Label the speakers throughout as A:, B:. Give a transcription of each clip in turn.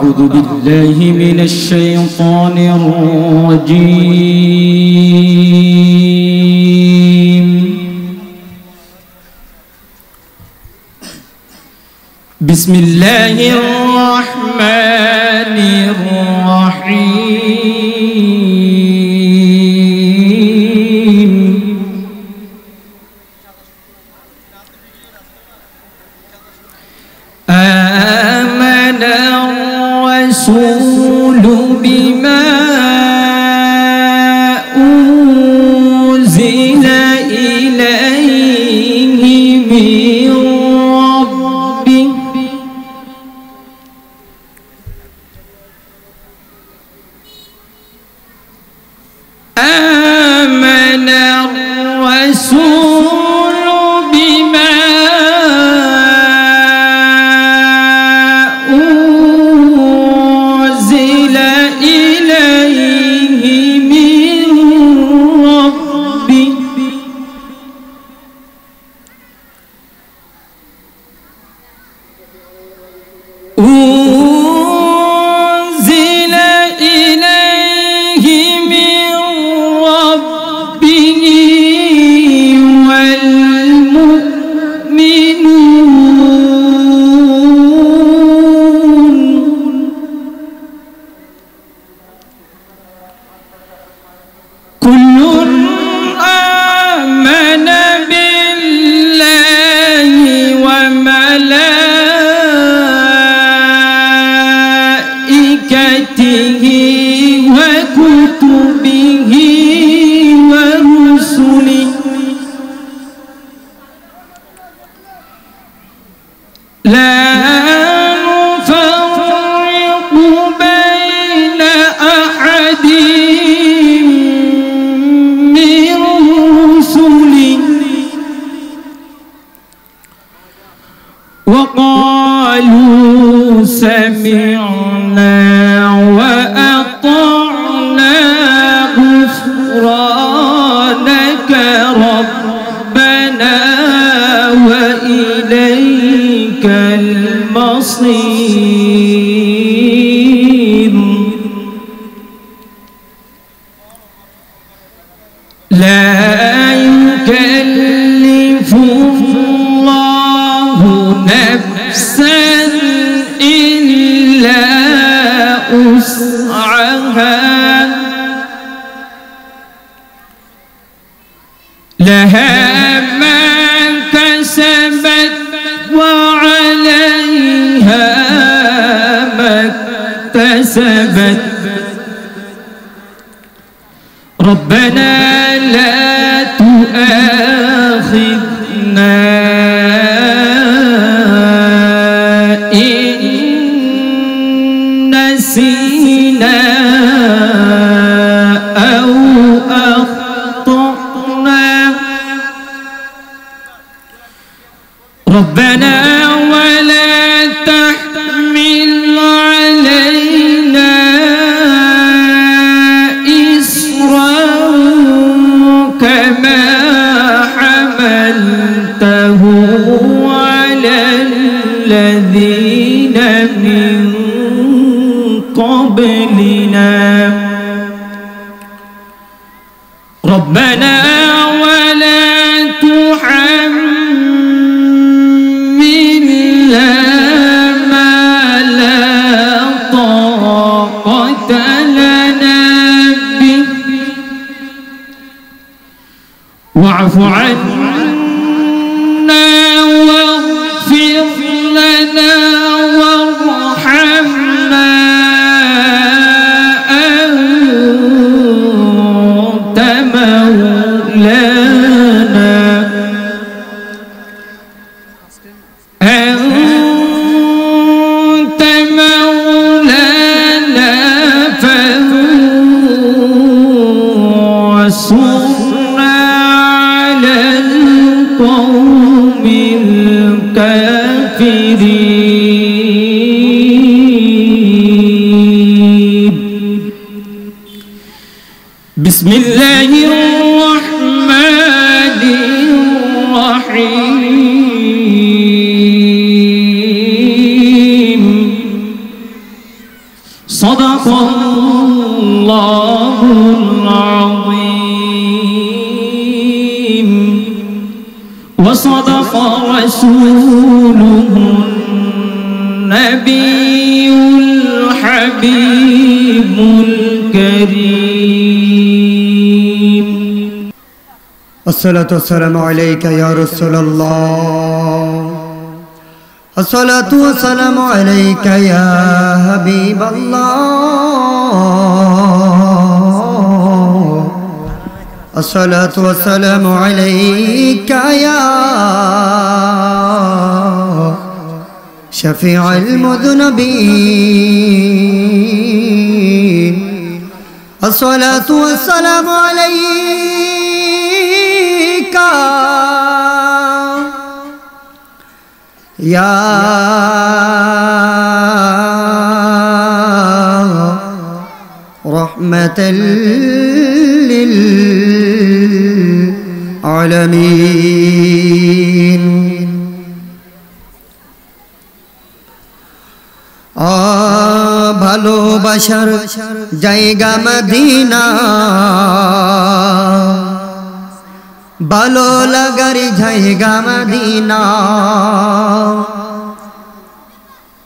A: أعوذ بالله من الشيطان الرجيم. بسم الله الرحمن الرحيم. آمن الرسول بما أنزل إليه من ربه آمن الرسول بما أنزل إليه من ربه أنزل إليه من ربه والمؤمنون كل آمن بالله وملائكته وكتبه ورسله لا نفرق بين أحد من رسله وقالوا سمعنا وأطعنا غفرانك ربنا وإليك المصير لا يكلف الله نفسا إلا وسعها لها ما كسبت وعليها ما اكتسبت ربنا لا تؤاخذنا إن نسينا أو أخطأنا ربنا ولا تحمل علينا إصرا كما حملته على الذين من قبلنا ربنا ولا تحملنا ما لا طاقة لنا به واعف عنا واغفر لنا وارحمنا أنت مولانا فانصرنا على القوم الكافرين. بسم الله الرحمن الرحيم. সাদাকাল্লাহুল আযীম ওয়া সাদাকা রাসূলুহুন নাবিয়ুল হাবিবুল কারীম।
B: আসসালাতু ওয়াসসালামু আলাইকা ইয়া রাসূলুল্লাহ, আসসালাতু ওয়াসসালামু আলাইকা ইয়া হাবিবাল্লাহ, আসসালাতু ওয়াসসালামু আলাইকা ইয়া শাফিউল মুযনিবিন, আসসালাতু ওয়াসসালামু আলাইকা ইয়া রাহমাতাল লিল আলামিন। ভালোবাসার জায়গা মদিনা, ভালো লাগার জায়গা মদিনা।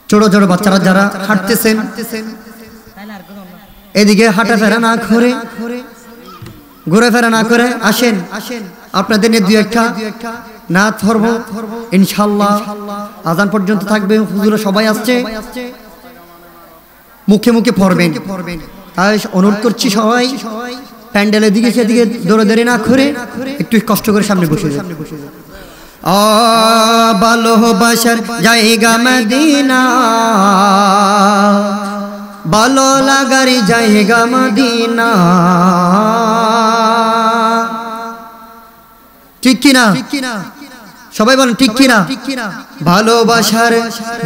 B: ছোট ছোট বাচ্চারা যারা হাঁটতেছেন এদিকে হাঁটা ফেরা না করে, ঘুরে ফেরা না করে আসেন, আপনাদের নিয়ে দুই একটা নাত ধরব ইনশাআল্লাহ। আজান পর্যন্ত থাকবে, হুজুরা সবাই আসছে, মুখে মুখে পড়বেন। তাই অনুরোধ করছি সবাই প্যান্ডেলের দিকে সেদিকে দৌড়াদৌড়ি না করে একটু কষ্ট করে সামনে বসে যান। ভালোবাসার জায়গা মদিনা, ভালো লাগার জায়গা মদিনা। ঠিক কিনা? সবাই বলেন ঠিক কিনা? ভালোবাসার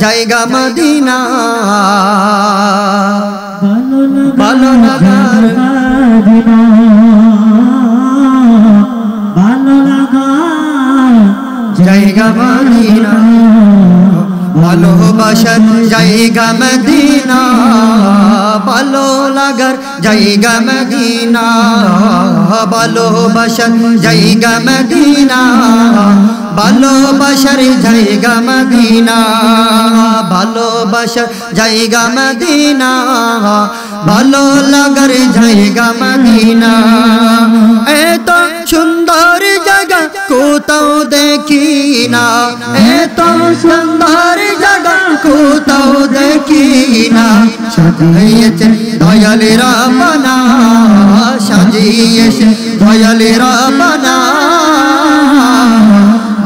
B: জায়গা মদিনা, ভালো লাগার জায়গা মদিনা, ভালোবাসার জায়গা মদিনা, ভালো লাগার জায়গা মদিনা, ভালোবাসার জায়গা মদিনা, ভালোবাসার জায়গা মদিনা, ভালোবাসার জায়গা মদিনা, ভালো লাগার জায়গা মদিনা। এত সুন্দর জায়গা কোথাও দেখি না, এত সুন্দর জায়গা কোথাও দেখি না। সাজিয়েছেন দয়ালের রাব্বানা, সাজিয়েছেন দয়ালের রাব্বানা,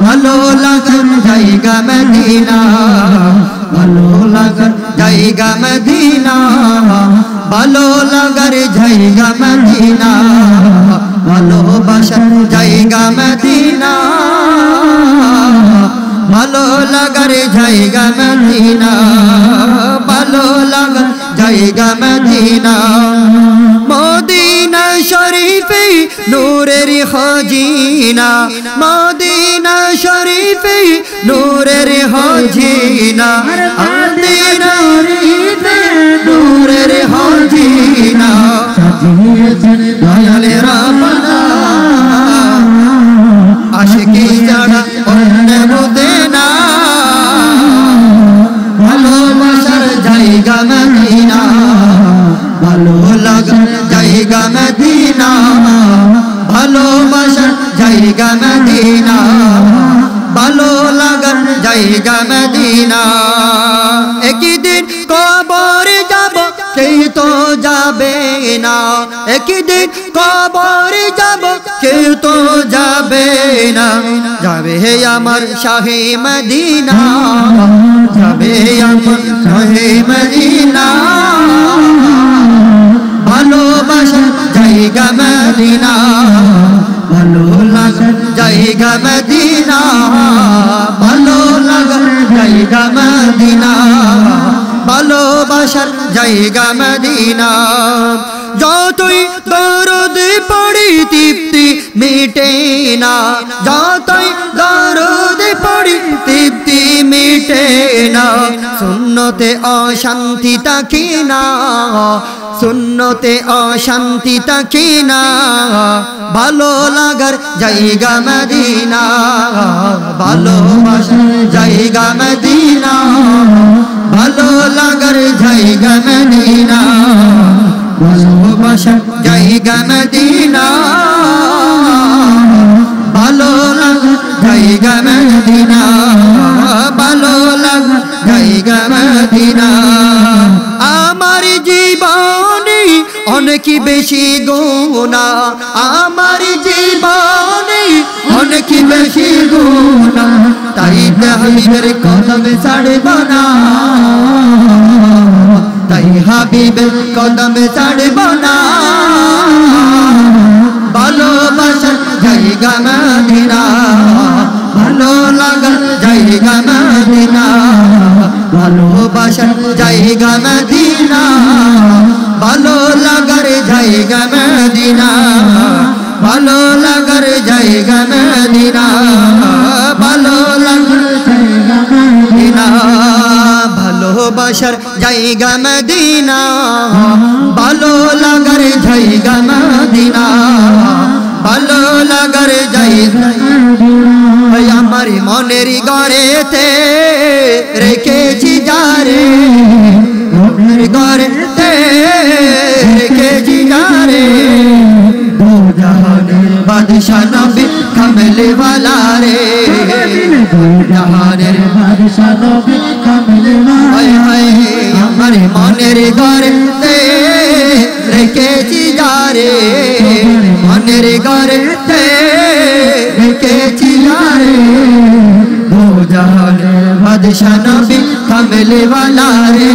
B: ভালো লাগার জায়গা মদিনা, ভালো লাগার জায়গা মদিনা, ভালো লাগার জায়গা মদিনা, ভালোবাসার জায়গা মদিনা, ভালো লাগার জায়গা মদিনা, ভালো লাগার জায়গা মদিনা। মদিনা শরীফে নূরের খজিনা, মদিনা শরীফে নূরের খজিনা, মদিনা শরীফে নূরের খজিনা। সাজিয়েছেন দয়ালের রাব্বানা, আশিকি ছাড়া অন্য বুঝে না, ভালোবাসার জায়গা মদিনা, ভালো লাগার জায়গা মদিনা, ভালোবাসার জায়গা মদিনা, ভালো লাগার জায়গা মদিনা। একদিন কবর যাব কেউ তো যাবে না, একদিন কবর যাব কেউ তো যাবে না। যাবে আমার শাহে মদিনা, যাবে আমার শাহে মদিনা, ভালোবাসার জায়গা মদিনা, ভালো লাগার জায়গা মদিনা, ভালো লাগার জায়গা মদিনা, ভালোবাসার জায়গা মদিনা। যতই দরদ পড়ি তৃপ্তি মিটে না, যতই দরদ পড়ি তৃপ্তি মিটে না সুন্নতে অশান্তি থাকে না সুন্নতে অশান্তি থাকে না ভালো লাগার জায়গা মদিনা ভালোবাসার জায়গা মদিনা ভালো লাগার জায়গা মদিনা ভালোবাসার জায়গা মদিনা ভালো লাগার জায়গা মদিনা ভালো লাগার জায়গা মদিনা আমার জীবনে অনেক বেশি গুনাহ আমার জীবনে অনেক বেশি গুনাহ তাই হাবিবের কদমে ছাড়ব না তাই হাবিবের কদমে ছাড়ব না ভালোবাসার জায়গা মদিনা ভালো লাগার জায়গা মদিনা ভালোবাসার জায়গা মদিনা ভালো লাগার জায়গা মদিনা ভালো লাগার জায়গা মদিনা ভালো লাগার জায়গা মদিনা ভালোবাসার জায়গা মদিনা ভালো লাগার জায়গা মদিনা ভালো লাগার জায়গা আমার মনের ঘরেতে রেখেছি যারে মনের ঘরেতে রেখেছি যারে দো জাহানের বাদশা নবী কামলে ওয়ালা রে দো জাহানের বাদশা নবী কামলে ওয়ালা আমার মনের ঘরেতে রেখেছি যারে মনের ঘরেতে রেখেছি যারে দো জাহানের বাদশা নবী কামলে ওয়ালা রে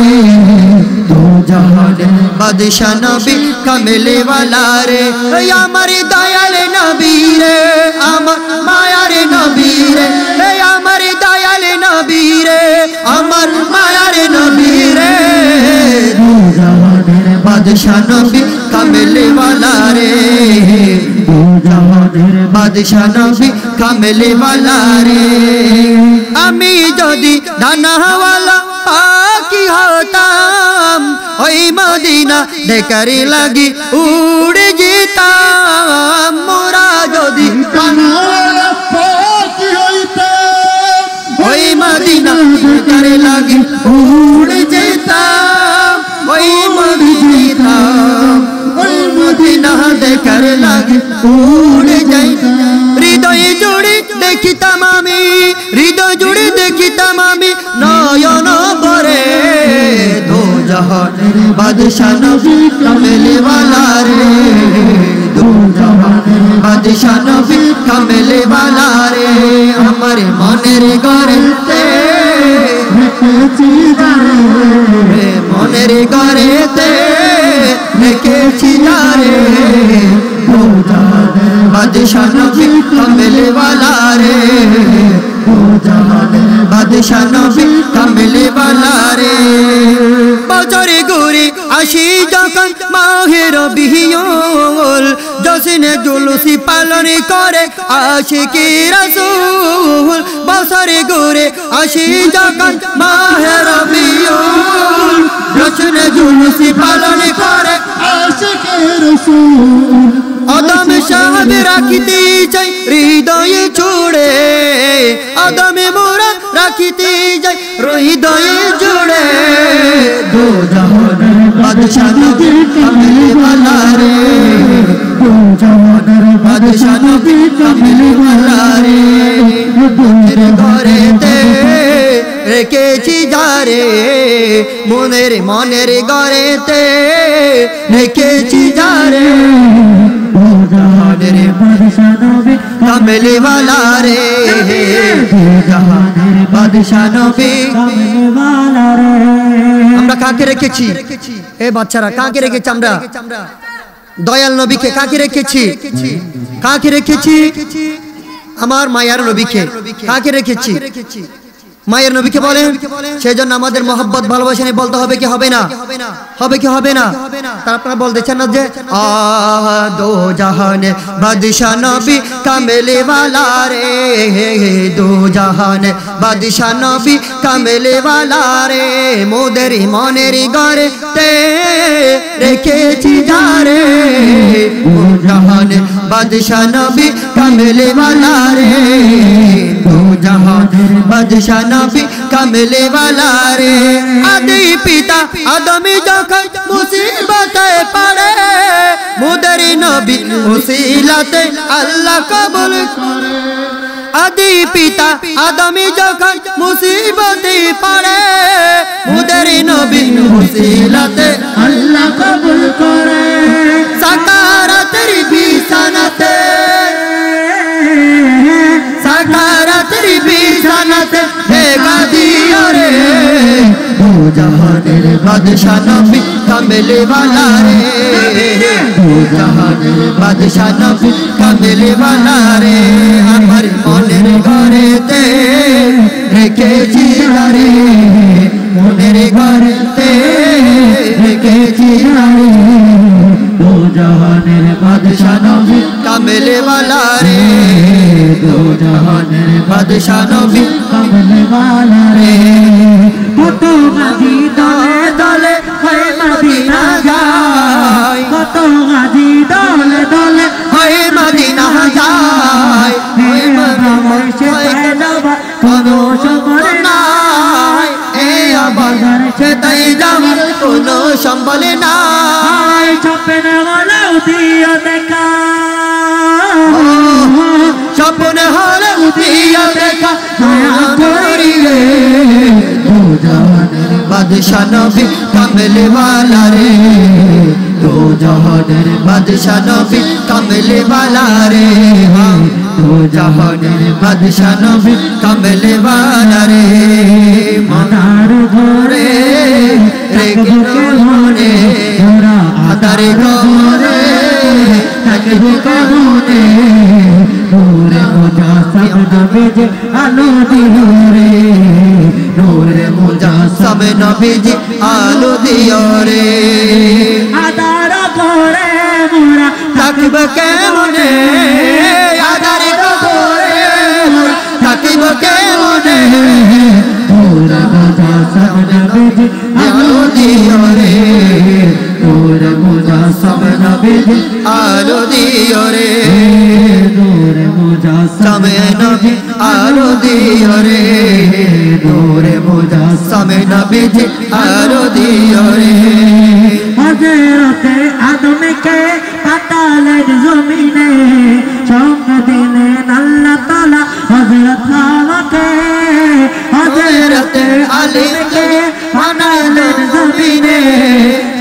B: দো জাহানের বাদশা নবী কামলে ওয়ালা রে আমার দয়াল নবী রে আমার মায়ার নবী রে আমার দয়াল নবী রে আমার মায়ার নবী রে দো জাহানের বাদশা নবী কামলে ওয়ালা রে দো জাহানের বাদশা নবী কামলে ওয়ালা রে আমি যদি দানাওয়ালা পাখি হতাম ওই মদিনা দেখার লাগি উড়ে যেতাম মোরা যদি দানাওয়ালা পাখি হইতাম ওই মদিনা দেখার লাগি উড়ে যেতাম ওই মদিনা ওই মদিনা দেখার লাগি উড়ে যাইতাম হৃদয় জুড়ে দেখিতাম আমি হৃদয় জুড়ে দেখিতাম আমি নয়ন ভরে দো জাহানের বাদশা নবী কামলে ওয়ালা রে দো জাহানের বাদশা নবী কামলে ওয়ালা রে আমার মনের ঘরেতে রেখেছি যারে মনের ঘরেতে রেখেছি যারে দো জাহানের বাদশা নবী কামলে ওয়ালা রে দো জাহানের বাদশা নবী কামলে ওয়ালা রে বছরে ঘুরে আসি যখন মাহে রবিউল জশ্নে জুলুসি পালন করে আশিকি রাসূল বছরে ঘুরে আসি যখন মাহে রবিউল জশ্নে জুলুসি পালন করে আশিকি রাসূল আদম সাহেব রাখিতে যাই হৃদয়ে জুড়ে আদম মোরা রাখিতে যাই হৃদয়ে জুড়ে দো জাহানের বাদশা নবী কামলে ওয়ালা রে দো জাহানের বাদশা নবী কামলে ওয়ালা রে মনের ঘরেতে রেখেছি যারে মনের ঘরেতে রেখেছি যারে দো জাহানের বাদশা নবী কামলে ওয়ালা রে দো জাহানের বাদশা নবী কামলে ওয়ালা রে আমরা কাকে রেখেছি এ বাচ্চারা কাকে রেখেছি আমরা দয়াল নবীকে কাকে রেখেছি কাকে রেখেছি আমার মায়ার নবীকে কাকে রেখেছি মায়ের নবীকে বলেন, সেজন্য আমাদের মহব্বত ভালোবাসা নিয়ে বলতে হবে কি হবে না? হবে কি হবে না? তার আপনারা বলতেছেন না যে দো জাহানে বাদশা নবী কামেলে ওয়ালা রে, দো জাহানে বাদশা নবী কামেলে ওয়ালা রে, মোদের মনের ঘরে তে রেখেছি যারে, দো জাহানে বাদশা নবী কামেলে ওয়ালা রে, দো জাহানের বাদশা নবী কামেলে ওয়ালা রে। আদি পিতা আদমি যখন মুসিবতে পড়ে, মোদের নবী ওসিলাতে আল্লাহ কবুল করে। আদি পিতা আদমি যখন মুসিবতে পড়ে, মোদের নবী ওসিলাতে আল্লাহ কবুল করে। সাকারাতের বিছানাতে, সাকারাতের বিছানাতে ভেঙা দিও রে, দো জাহানের বাদশা নবী কামেলে ওয়ালা রে, দো জাহানের বাদশা নবী কামেলে ওয়ালা রে। আমার মনের ঘরেতে রেখেছি রে, মনের ঘরেতে রেখেছি রে, দো জাহানের বাদশা নবী কামেলে ওয়ালা রে, দো জাহানের বাদশা নবী কামেলে ওয়ালা রে। কত গাজী দলে দলে হয়ে মদিনা যায়, কত গাজী দলে দলে হয়ে মদিনা যায়, হে আমার সে যাবা কোনো সম্বল নাই, এ আমার সে তাই যাবা কোনো সম্বল নাই। স্বপ্নে হলেও দিও দেখা, স্বপ্নে হলেও দিও দেখা দয়া করিলে, দো জাহানের বাদশা নবী কামেলে ওয়ালা রে, দো জাহানের বাদশা নবী কামেলে ওয়ালা রে, দো জাহানের বাদশা নবী কামেলে ওয়ালা রে। মাদার ঘরে রেখে মনে আদার ঘরে থাকবো কেমনে, নূরে মুজাসসাম নবীজি আলো দিও রে, নূরে মুজাসসাম নবীজি আলো দিও রে। আদার ঘরে মোরা থাকবো কেমনে, আদার ঘরে মোরা থাকবো কেমনে, নূরে মুজাসসাম নবীজি আলো দিও রে, নূরে মুজাসসাম নবীজি আলো দিও রে, নূরে মুজাসসাম নবী আলো দিও রে, নূরে মুজাসসাম নবীজি আলো দিও রে। হযরতে আদমকে পাতালের জমিনে সঙ্গ দিলেন আল্লাহ তাআলা হযরত হাওয়াকে, হযরতে আলীকে বানালেন জমিনে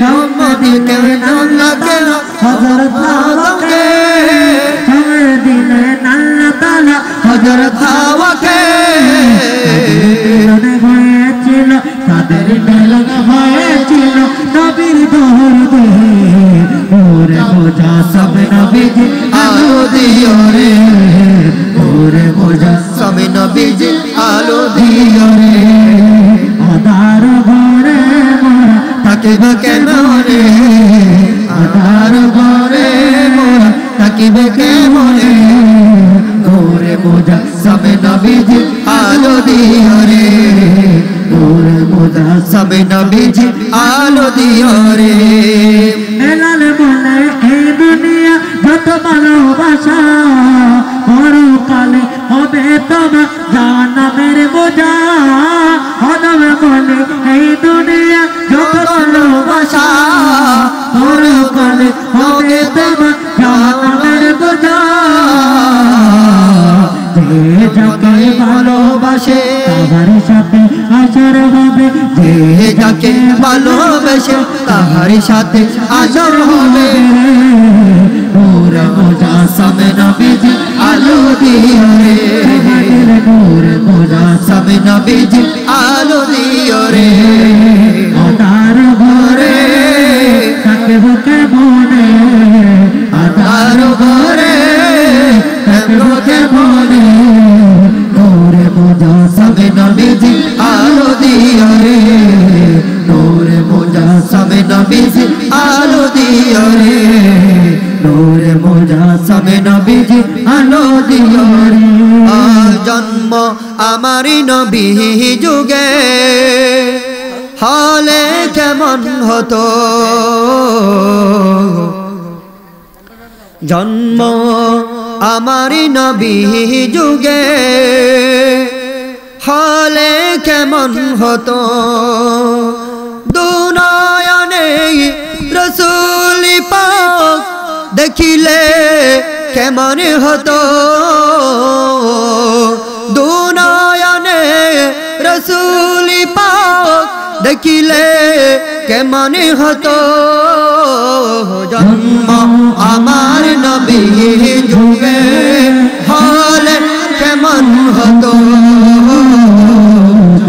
B: সঙ্গ দিলেন আল্লাহ তাআলা হযরত হাওয়াকে, সঙ্গ দিলেন আল্লাহ তাআলা হযরত হাওয়াকে। হয়েছিল তাদের মিলন হয়েছিল নবীর দরদে, নূরে মুজাসসাম নবীজি আলো দিও রে, নূরে মুজাসসাম নবীজি আলো দিও রে। আদার ঘরে মোরা থাকিব কেমনে, আদার ঘরে মোরা থাকিব কেমনে, নূরে মুজাসসাম নবীজি আলো দিও রে, নূরে মুজাসসাম নবীজি আলো দিও রে। হেলাল বলে এই দুনিয়া যত ভালোবাসা, পরকালে হবে তোমার জাহান্নামের বোঝা। আদম বলে এই দুনিয়া যত ভালোবাসা, পরকালে হবে তোমার জাহান্নামের বোঝা। যে যাকে ভালোবাসে তাহার সাথে আচর হবে, যে যাকে ভালোবাসে তাহার সাথে আচর হবে, নূরে মুজাসসাম নবীজি আলো দিও রে, নূরে মুজাসসাম নবীজি আলো দিও রে। আদার ঘরে থাকবো কেমনে, আদার ঘরে থাকবো কেমনে, নূরে মুজাসসাম নবীজি নবীজি আলো দিও রে নূরে মুজাসসামে নবীজি আলো দিও রে জন্ম আমারি নবী যুগে হলে কেমন হতো জন্ম আমারি নবী যুগে হলে কেমন হতো দুনয়নে রাসূল পাক দেখিলে কেমন হতো দুনয়নে রাসূল পাক দেখিলে কেমন হতো জন্ম আমার নবী যুগে হলে কেমন হতো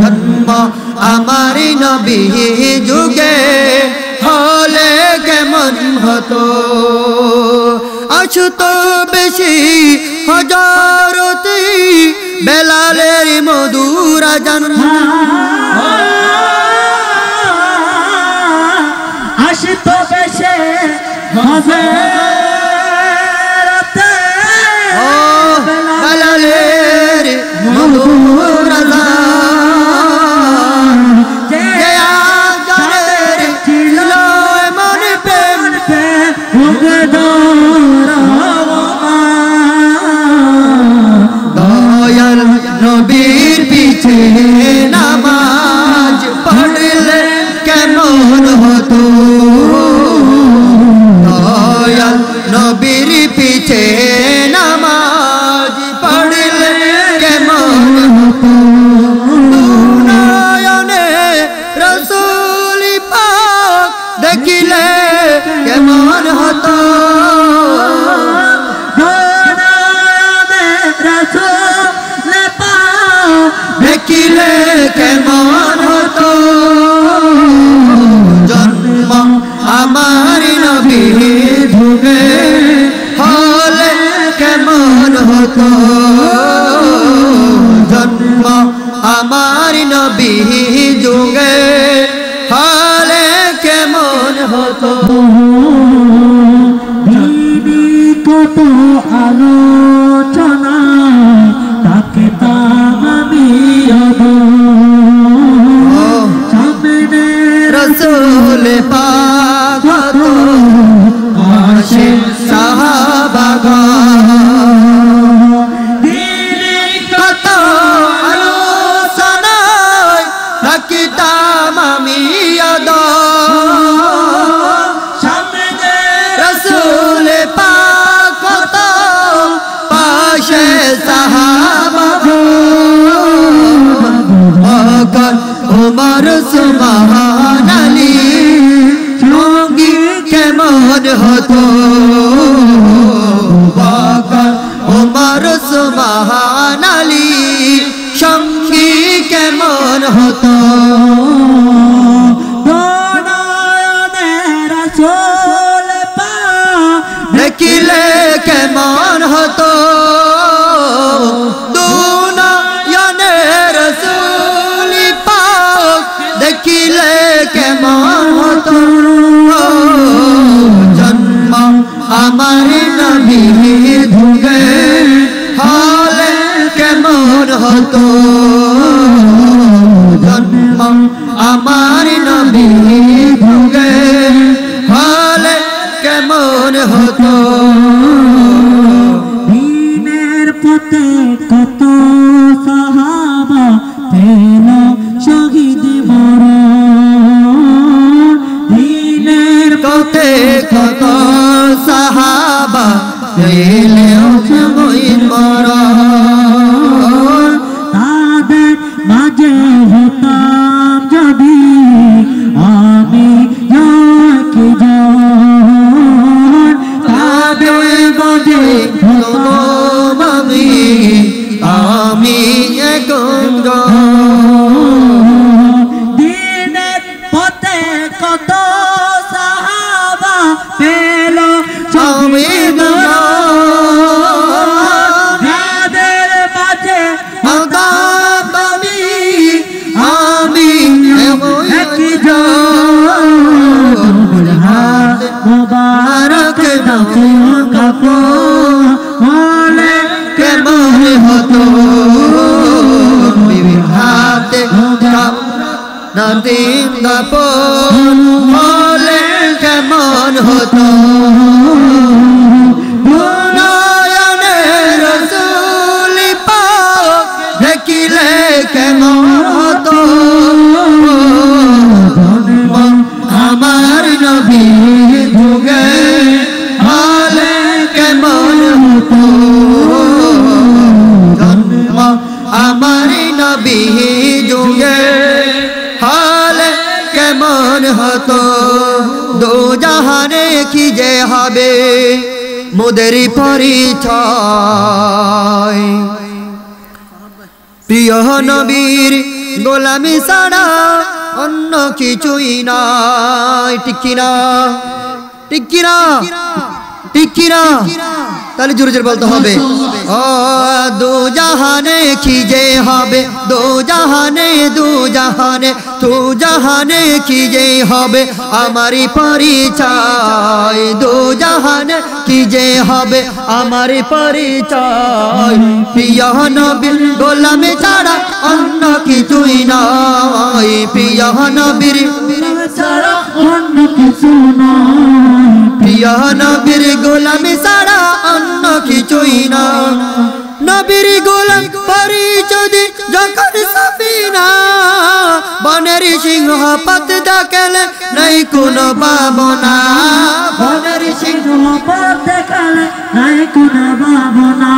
B: জন্ম আমার নবী যুগে হলে কেমন হতো আসতো বেশি হযরতি বেলালের মধুর আযান
A: আসতো বেশি হযরতি
B: বেলালের মধুর আযান যে আযানের ছিল মন প্রেম দয়াল নবীর পিছে নামাজ পড়লে কেমন হতো দয়াল নবীর পিছে নামাজ পড়লে কেমন হতো নয়নে রাসূল পাক দেখিলে কেমন হতো দেখিলে কেমন হতো জন্ম আমার নবী যুগে হলে কেমন হতো জন্ম আমার নবী যুগে হলে কেমন হতো
A: কত আলোচনা তাকে তামি সামনে
B: রাসূল পাক তো পাশে সাহাবাগণ কত আলোচনায় থাকিতাম আমি সামনে রাসূল পাক তো পাশে সাহাবাগণ ওমর সুবহান আলী সঙ্গী কেমন হতো ওমর সুবহান আলী সঙ্গী কেমন হতো দেখিলে কেমন হতো দুনয়নে রাসূল পাক দেখিলে কেমন হতো জন্ম আমার নবী যুগে হলে কেমন হতো জন্ম আমার নবী যুগে হলে কেমন হতো
A: দিনের পথে কত সাহাবা পেল শহীদ মরণ দিনের
B: পথে কত সাহাবা পেলেও শহীদ মরণ
A: তাদের মাঝে হতাম যদি আমি
B: আমি একজন
A: দিনের পথে কত সাহাবা পেল
B: আমি
A: মুবারক নবীর কাপড় হলে
B: কেমন হতো বিবির হাতে নদীর কাপড় হলে কেমন হতো নয়নে রাসূল পাক দেখিলে কেমন হতো আমার নবী যুগে হলে কেমন হতো জন্ম আমার নবী যুগে হলে কেমন হতো দো জাহানে কি যে হবে মোদের পরিচয় প্রিয় নবীর গোলামি ছাড়া অন্য কিছুই নাই ঠিক কিনা ঠিক কিনা ঠিক কিনা তাহলে জোরে জোরে বলতে হবে ও দো জাহানে কি যে হবে দো জাহানে তু জাহানে কি যে হবে আমারই পরিচয় দো জাহানে কি যে হবে আমারই পরিচয় প্রিয় নবীর গোলামি ছাড়া অন্য কিছুই নাই প্রিয় নবীর
A: ছাড়া অন্য কিছু নয়
B: প্রিয় নবীর গোলামি ছাড়া অন্য কিছুই না নবীর গোলাম পরিচয় যখন সফিনা বনের সিংহ পথ দেখালে নাই কোনো ভাবনা বনের সিংহ
A: পথ দেখালে নাই কোনো ভাবনা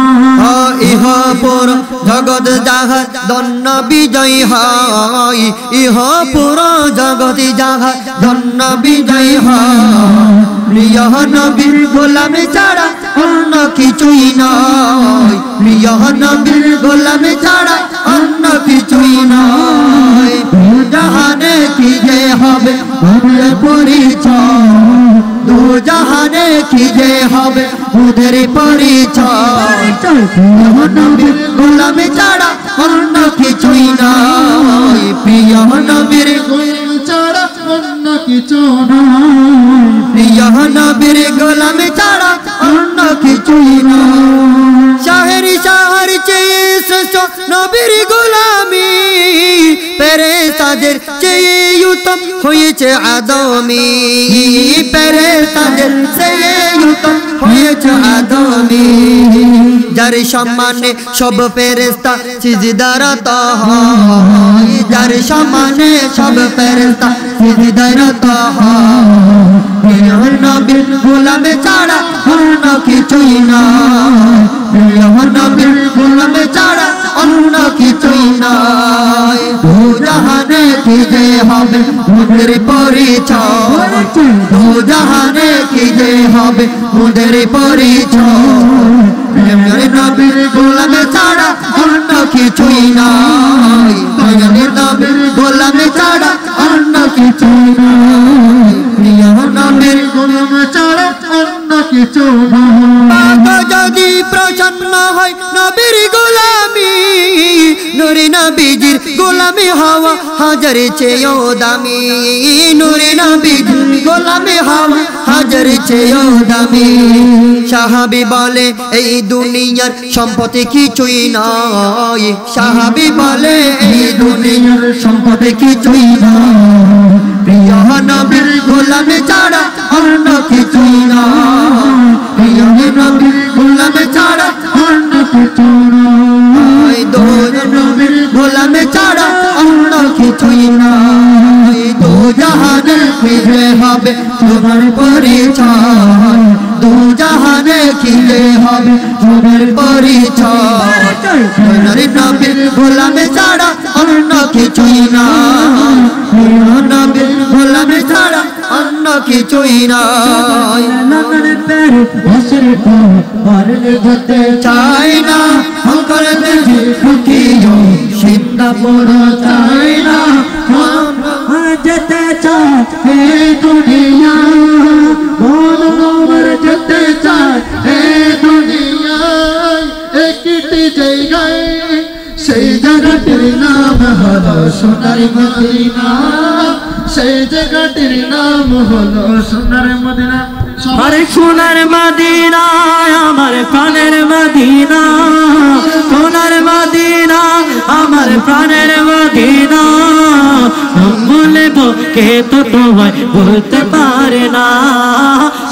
B: ইহ পুর জগৎ জাহাজ ধন্য বিজয় হয় ইহ পুর জগৎ জাহাজ ধন্য বিজয় হয় প্রিয় নবীর গোলামি ছাড়া অন্য কিছুই নয় প্রিয় নবীর গোলামি ছাড়া অন্য কিছুই নয় জাহানে কি যে হবে ওদের পরিচয় দু জাহানে কি যে হবে ওদের পরিচয় নবীর গোলামি ছাড়া অন্য কিছুই নয় প্রিয় নবীর গোলামি ছাড়া অন্য কিছু নয় প্রিয় নবীর গোলামি ছাড়া অন্য কিছুই নয় শাহেরি শাহর চেয়ে শ্রেষ্ঠ নবীর গোলামি ফেরেশতাদের চেয়ে উত্তম হয়েছে আদমি ফেরেশতাদের চেয়ে উত্তম হয়েছে আদমি যার সম্মানে সব ফেরেশতা সিজদারত হয় যার সম্মানে সব ফেরেশতা সিজদারত হয় প্রিয় নবীর গোলামি ছাড়া অন্য কিছুই নয় প্রিয় নবীর গোলামি ছাড়া অন্য কিছুই নয় দু জাহানে কি যে হবে মোদের পরিচয় দু জাহানে কি যে হবে মোদের পরিচয় প্রিয় নবীর গোলামি ছাড়া অন্য কিছুই নয় প্রিয় নবীর গোলামি ছাড়া অন্য কিছুই নয় প্রিয় নবীর গোলামি ছাড়া অন্য কিছু নয় যদি প্রসন্ন হয় নবীর গোলামি নূরে নবীজির গোলামি হওয়া হাজার চেয়েও দামি নূরে নবীজির গোলামি হওয়া হাজার চেয়েও দামি সাহাবী বলে এই দুনিয়ার সম্পত্তি কিছুই নয় সাহাবী বলে এই দুনিয়ার সম্পত্তি কিছুই নয় প্রিয় নবীর গোলামি ছাড়া অন্য কিছুই নয় প্রিয় নবীর গোলামি ছাড়া অন্য কিছু নয় দো নবীর গোলামি ছাড়া অন্য কিছুই নয় দো জাহানে কি যে হবে তোমার পরিচয় দো জাহানে কি যে হবে তোমার পরিচয় নবীর গোলামি ছাড়া অন্য কিছুই নয় নবীর গোলামি ছাড়া অন্য কিছুই নয় চাই না হকর বেশি খুকিও সিদ্ধা পড়ো চাই না
A: যেতে চায় এই দুনিয়া বড় নবর যেতে চায় এই দুনিয়ায় একটি জায়গায় সেই জায়গাটির নাম হলো সোনার মদিনা
C: সেই জায়গাটির নাম হলো সোনার মদিনা।
A: আরে সোনার মদিনা আমার প্রাণের মদিনা, সোনার মদিনা আমার প্রাণের মদিনা। বলব কে তো তোমায় বলতে পারে না,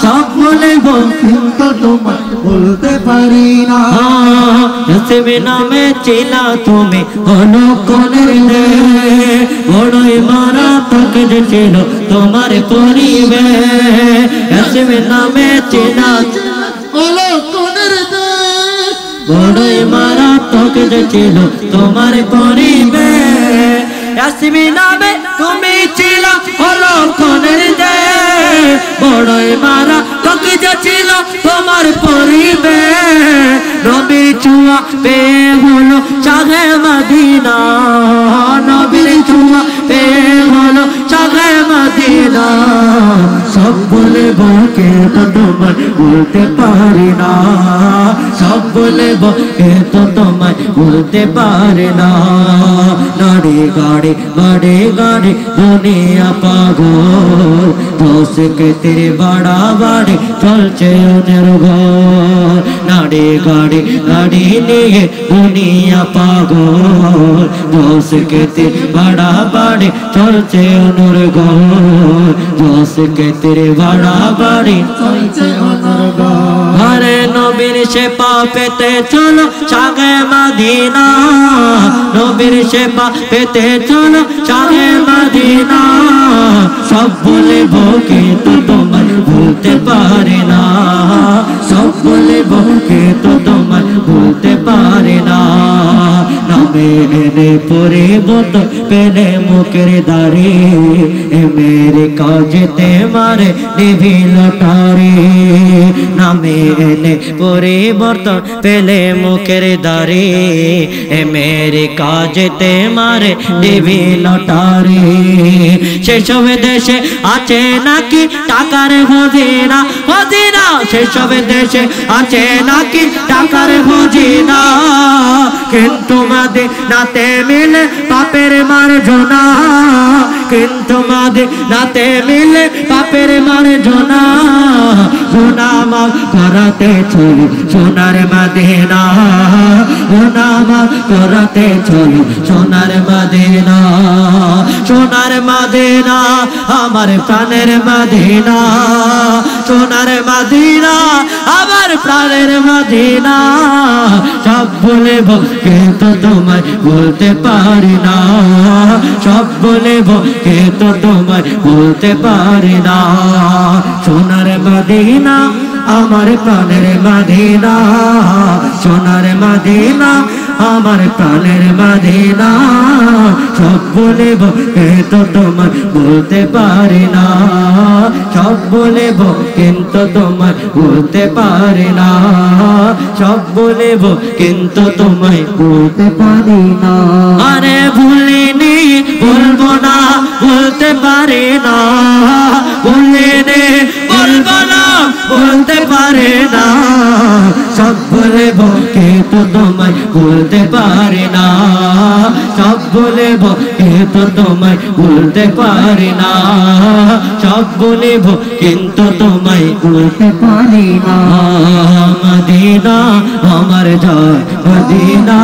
A: সব বলব
C: কিন্তু তোমায় বলতে পারি না।
A: নসিবে নামে চিলা তুমি হলো কোনের দে, বড়ই মারাত্মক যে ছিল তোমার পরিবেশ। নসিবে নামে চিলা
C: হলো কোনের দেশ,
A: বড়ই মারাত্মক যে ছিল তোমার পরিবেশ। নসিবে নামে তুমি ছিল হলো কোনের দে, বড়ই মারাত্মক যে ছিল তোমার পরিবেশ। নবী চুয়া পে হলো চাহে মদিনা, নবীর চুয়া পে হলো চাহে মদিনা। সব বলে বকে তো তোমায় বলতে পারি না, সব বলে বকে তো তোমায় বলতে পারি না। নাড়ি গাড়ি বাড়ে গাড়ি দুনিয়া পাগল, দোষ के तेरे बड़ा बड़े चलचे उधर घर। नाड़ी गाड़ी गाड़ी लिए दुनिया पागल, दोष के तेरे बड़ा बड़े चलचे उधर घर, दोष के तेरे बड़ा बड़े
C: চলছে অনর গান।
A: हरे नबीर से पापेते चलो चागे मदीना, नबीर से पापेते चलो चागे मदीना। सब बोले बोके तो তোমায় ভুলতে পারে না, সব বলে বকে তো তোমায় ভুলতে পারে না। নামে এনে পরে বত পেলে মুখের দাড়ি, এ মেরে কাজেতে মারে নিভি লটারি। নামে এনে পরে বত পেলে মুখের দাড়ি, এ মেরে কাজেতে মারে নিভি লটারি। সেসব দেশে আছে নাকি টাকার খজিনা, খজিনা সেসব দেশে আছে নাকি টাকার খজিনা। কিন্তু মদিনাতে মিলে পাপের মার্জনা, কিন্তু মদিনাতে মিলে পাপের মার্জনা। গুনাহ মাফ করাতে চলি সোনার মদিনা, গুনাহ মাফ করাতে চলি সোনার মদিনা। সোনার মদিনা আমার প্রাণের মদিনা, সোনার মদিনা আমার প্রাণের মদিনা। সব বলে বকে তো তোমায় বলতে পারি না, সব বলে বকে তো তোমায় বলতে পারি না। সোনার মদিনা আমার প্রাণের মদিনা, সোনার মদিনা আমার প্রাণের মদিনা। সব বলে বকে তো তোমায় বলতে পারি না, সব বলে কিন্তু তোমায় বলতে পারি না, সব বলে কিন্তু তোমায় বলতে পারি না। আরে ভুলিনি বলবো না বলতে পারি না, ভুলিনি বলবো না বলতে পারে না। সব বলে বকে তো তোমায় বলতে পারে না, সব বলে বকে তো তোমায় বলতে পারে না, সব বলে কিন্তু তোমায় বলতে পারি না। মদিনা আমার জান, মদিনা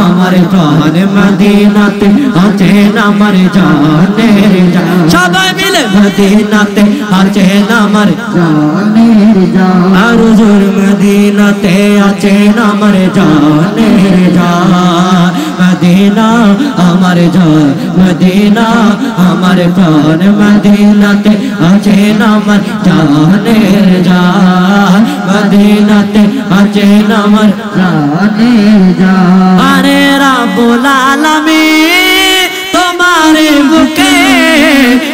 A: আমার প্রাণ, মদিনাতে আছেন আমার জানের জান। সবাই মিলে মদিনাতে আছেন আমার জানের জান, আর হুজুর মদিনাতে আছেন আমার জানের জান। মদিনা আমার জান, মদিনা আমার প্রাণ, মদিনাতে আছেন আমার জানের জান, মদিনাতে আছেন আমার জানের জান। আরে রাব্বুল আলামিন তোমারে বুকে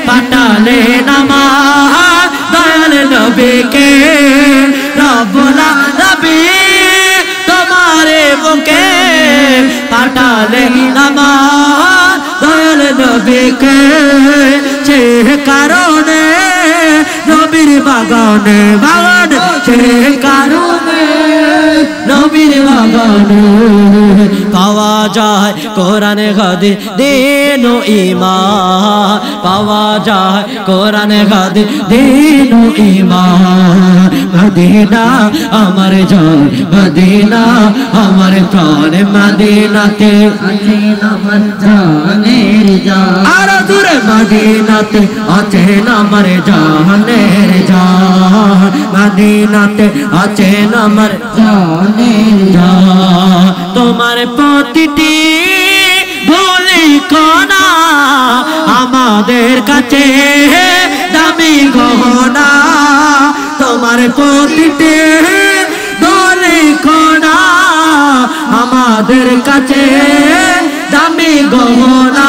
A: পাঠালেন আমার দয়াল নবীকে, রাব্বুল আলামিন তোমারে বুকে পাঠালেন আমার দয়াল নবীকে। সে কারণে নবীর বাগানে বাগানে, সে কারণে নবীর বাগানে পাওয়া পাওয়া যায় কোরআনে হাদিস দিন ও ঈমান পাওয়া যায় কোরআনে হাদিস দিন ও ঈমান মদিনা আমার জান মদিনা আমার প্রাণ মদিনাতে আছে আমার জানের জান আর দূরে মদিনাতে আছে আমার জানের জান মদিনাতে আছে আমার জানের জান তোমার প্রতিটি ভুলি কোনা আমাদের কাছে দামি গহনা তোমার প্রতিটি ভুলি কোনা আমাদের কাছে দামি গহনা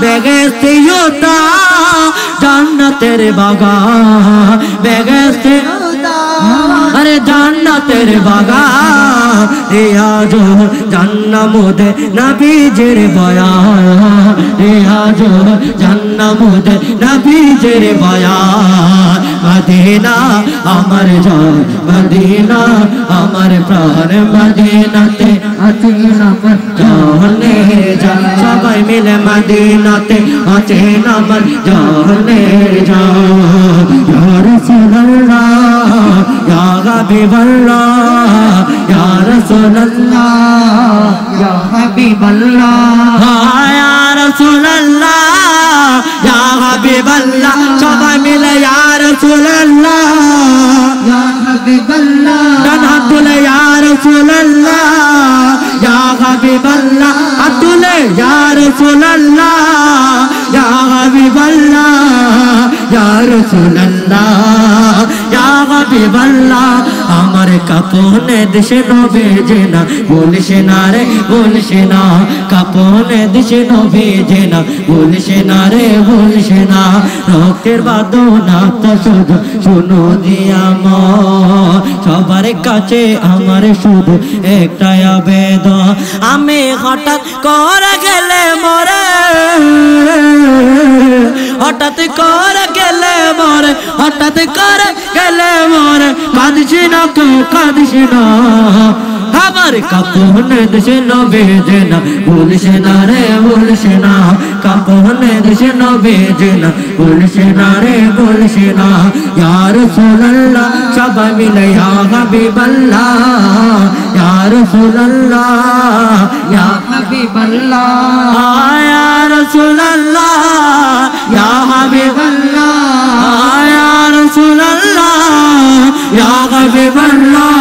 A: বেগেস্তিয়তা জান্নাতের বাগান বেগেস্তিয়তা আরে জান্নাতের বাগান রিয়াজ জান্নামুদে নবীজির বয়ান রিয়াজ জান্নামুদে নবীজির বয়ান মদিনা আমার জান মদিনা আমার প্রাণ মদিনাতে আছে আমার জানের জান সবাই মিলে মদিনাতে আছে আমার জানের জান ইয়া রাসূলুল্লাহ ইয়া হাবিবাল্লাহ ইয়া রাসূলুল্লাহ ইয়া হাবিবাল্লাহ ইয়া রাসূলুল্লাহ ইয়া হাবিবাল্লাহ সবাই মিলে ইয়া রাসূলুল্লাহ ইয়া হাবিবাল্লাহ তানাতুলে ইয়া রাসূলুল্লাহ ইয়া হাবিবাল্লাহ আতুলে ইয়া রাসূলুল্লাহ ইয়া হাবিবাল্লাহ ইয়া রাসূলুল্লাহ ইয়া হাবিবাল্লাহ আমার কাপনে দেশে নবীজি না বলিস না রে বলিস না কাপনে দেশে নবীজি না বলিস না রে বলিস না রক্তের বাঁধনা তো শুধু শুনো দিয়া মন সবার কাছে আমার শুধু একটাই আবেদন আমি হঠাৎ করে গেলে মরে হঠাৎ করে গেলে মরে হঠাৎ করে গেলে মরে কাঁদিস না কেউ কাঁদিস না আমার কাপনে দেশে নবীজি না বলিস না রে বলিস না কাপনে দেশে নবীজি না বলিস না রে বলিস না ইয়া রাসূলুল্লাহ সবাই মিলে ইয়া হাবিবাল্লাহ ইয়া রাসূলুল্লাহ ইয়া হাবিবাল্লাহ ইয়া রাসূলুল্লাহ ইয়া হাবিবাল্লাহ ইয়া রাসূলুল্লাহ ইয়া হাবিবাল্লাহ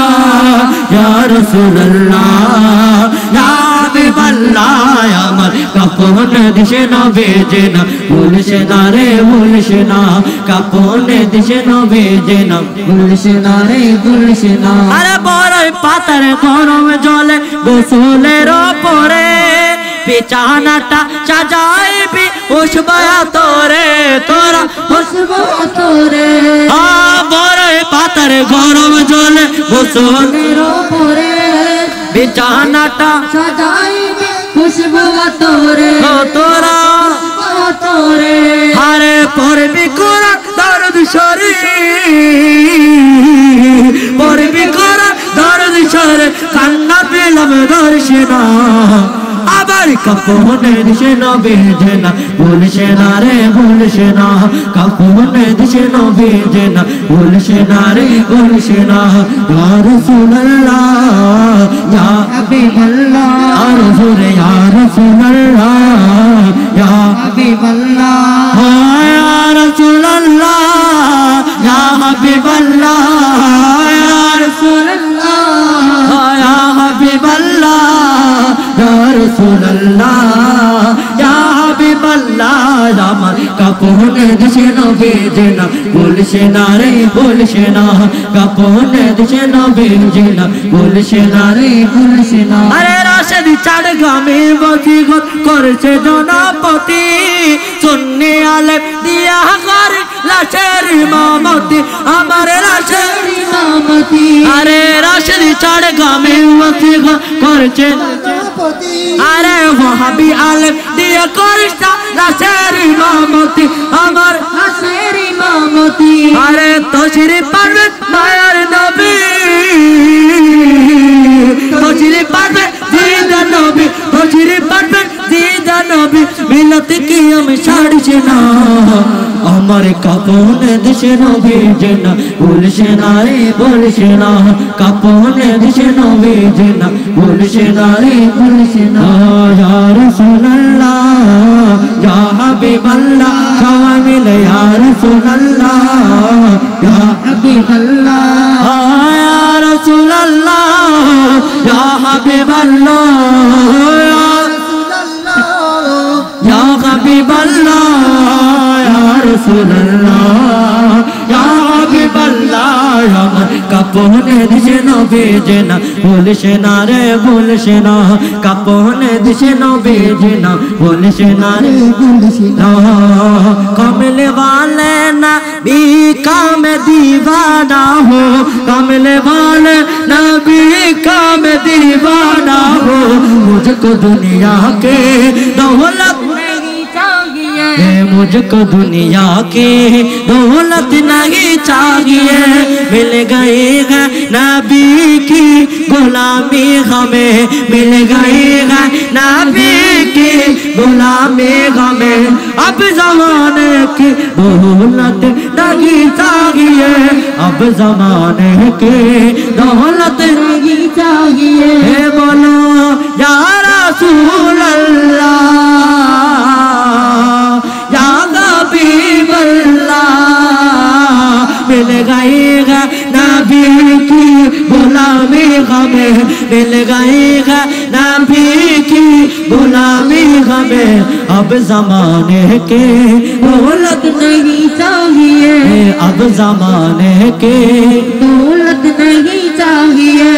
A: ইয়া রাসূলুল্লাহ ইয়া হাবিবাল্লাহ আমার কাপনে দেশে নবীজি না বলিস না রে বলিস না কাপনে দেশে নবীজি না বলিস না রে বলিস না আরে বড়ই পাতার গরম জলে গোসলের পরে বিছানাটা সাজাইবি উসবায়া তোরে তোরা উসবায়া তোরে বড়ই পাতার গরম জলে গোসলের পরে বিছানাটা সাজাইবি উসবায়া তোরে তোরা তোরে আরে পড়বি কোরআন দরদ শরীফ পড়বি কোরআন দরদ শরীফ কান্না পেলাম দর্শনা আবার কাপনে দেশে নবীজি না বলিস না রে বলিস না কাপনে দেশে নবীজি না বলিস না রে বলিস না ইয়া রাসূলুল্লাহ ইয়া হাবিবাল্লাহ আর জোরে ইয়া রাসূলুল্লাহ ইয়া হাবিবাল্লাহ ইয়া রাসূলুল্লাহ ইয়া হাবিবাল্লাহ ইয়া রাসূলুল্লাহ ইয়া হাবিবাল্লাহ ইয়া রাসূলুল্লাহ ইয়া হাবিবাল্লাহ আমার কাপনে দেশে নবীজি না বলিস না রে বলিস না কাপনে দেশে নবীজি না বলিস না রে বলিস না আরে রাশেদ চাড়গ্রামে বসিগত করেছে জনপতি সুন্নি আলেম দিয়া করে লাশের ইমামতি আমার লাশের ইমামতি আরে রাশেদ চাড়গ্রামে বসিগত করেছে আরে ওয়াহাবি আলেম দিয়া করিস লাশের ইমামতি আমার লাশের ইমামতি আরে তশরি পারবে মায়ার নবী তশরি পারবে জিন্দা নবী আমার কাপনে দেশে নবীজি না বলিস না রে বলিস না কাপনে দেশে নবীজি না বলিস না রে বলিস না ইয়া রাসূলুল্লাহ ইয়া হাবিবাল্লাহ সবাই মিলে ইয়া রাসূলুল্লাহ ইয়া হাবিবাল্লাহ ইয়া রাসূলুল্লাহ ইয়া হাবিবাল্লাহ ইয়া হাবিবাল্লাহ ইয়া রাসূলুল্লাহ ইয়া হাবিবাল্লাহ আমার কাপনে দিশে নবীজি না বলিস না রে বলিস না কাপনে দিশে নবীজি না বলিস না রে বলিস না কমলে वाले नबी का मैं दीवाना हो कमले वाले नबी का मैं दीवाना हो मुझको दुनिया के दौलत मुझको दुनिया की दौलत नहीं चाहिए मिल गई है नबी की गुलामी हमें मिल गई है नबी की गुलामी हमें अब जमाने की दौलत नहीं चाहिए अब जमाने की दौलत नहीं चाहिए बोलो या रसूल अल्लाह मिल गएगा नबी की गुलामी हमें मिल गएगा नबी की गुलामी हमें अब जमाने के दौलत नहीं चाहिए अब जमाने के दौलत नहीं चाहिए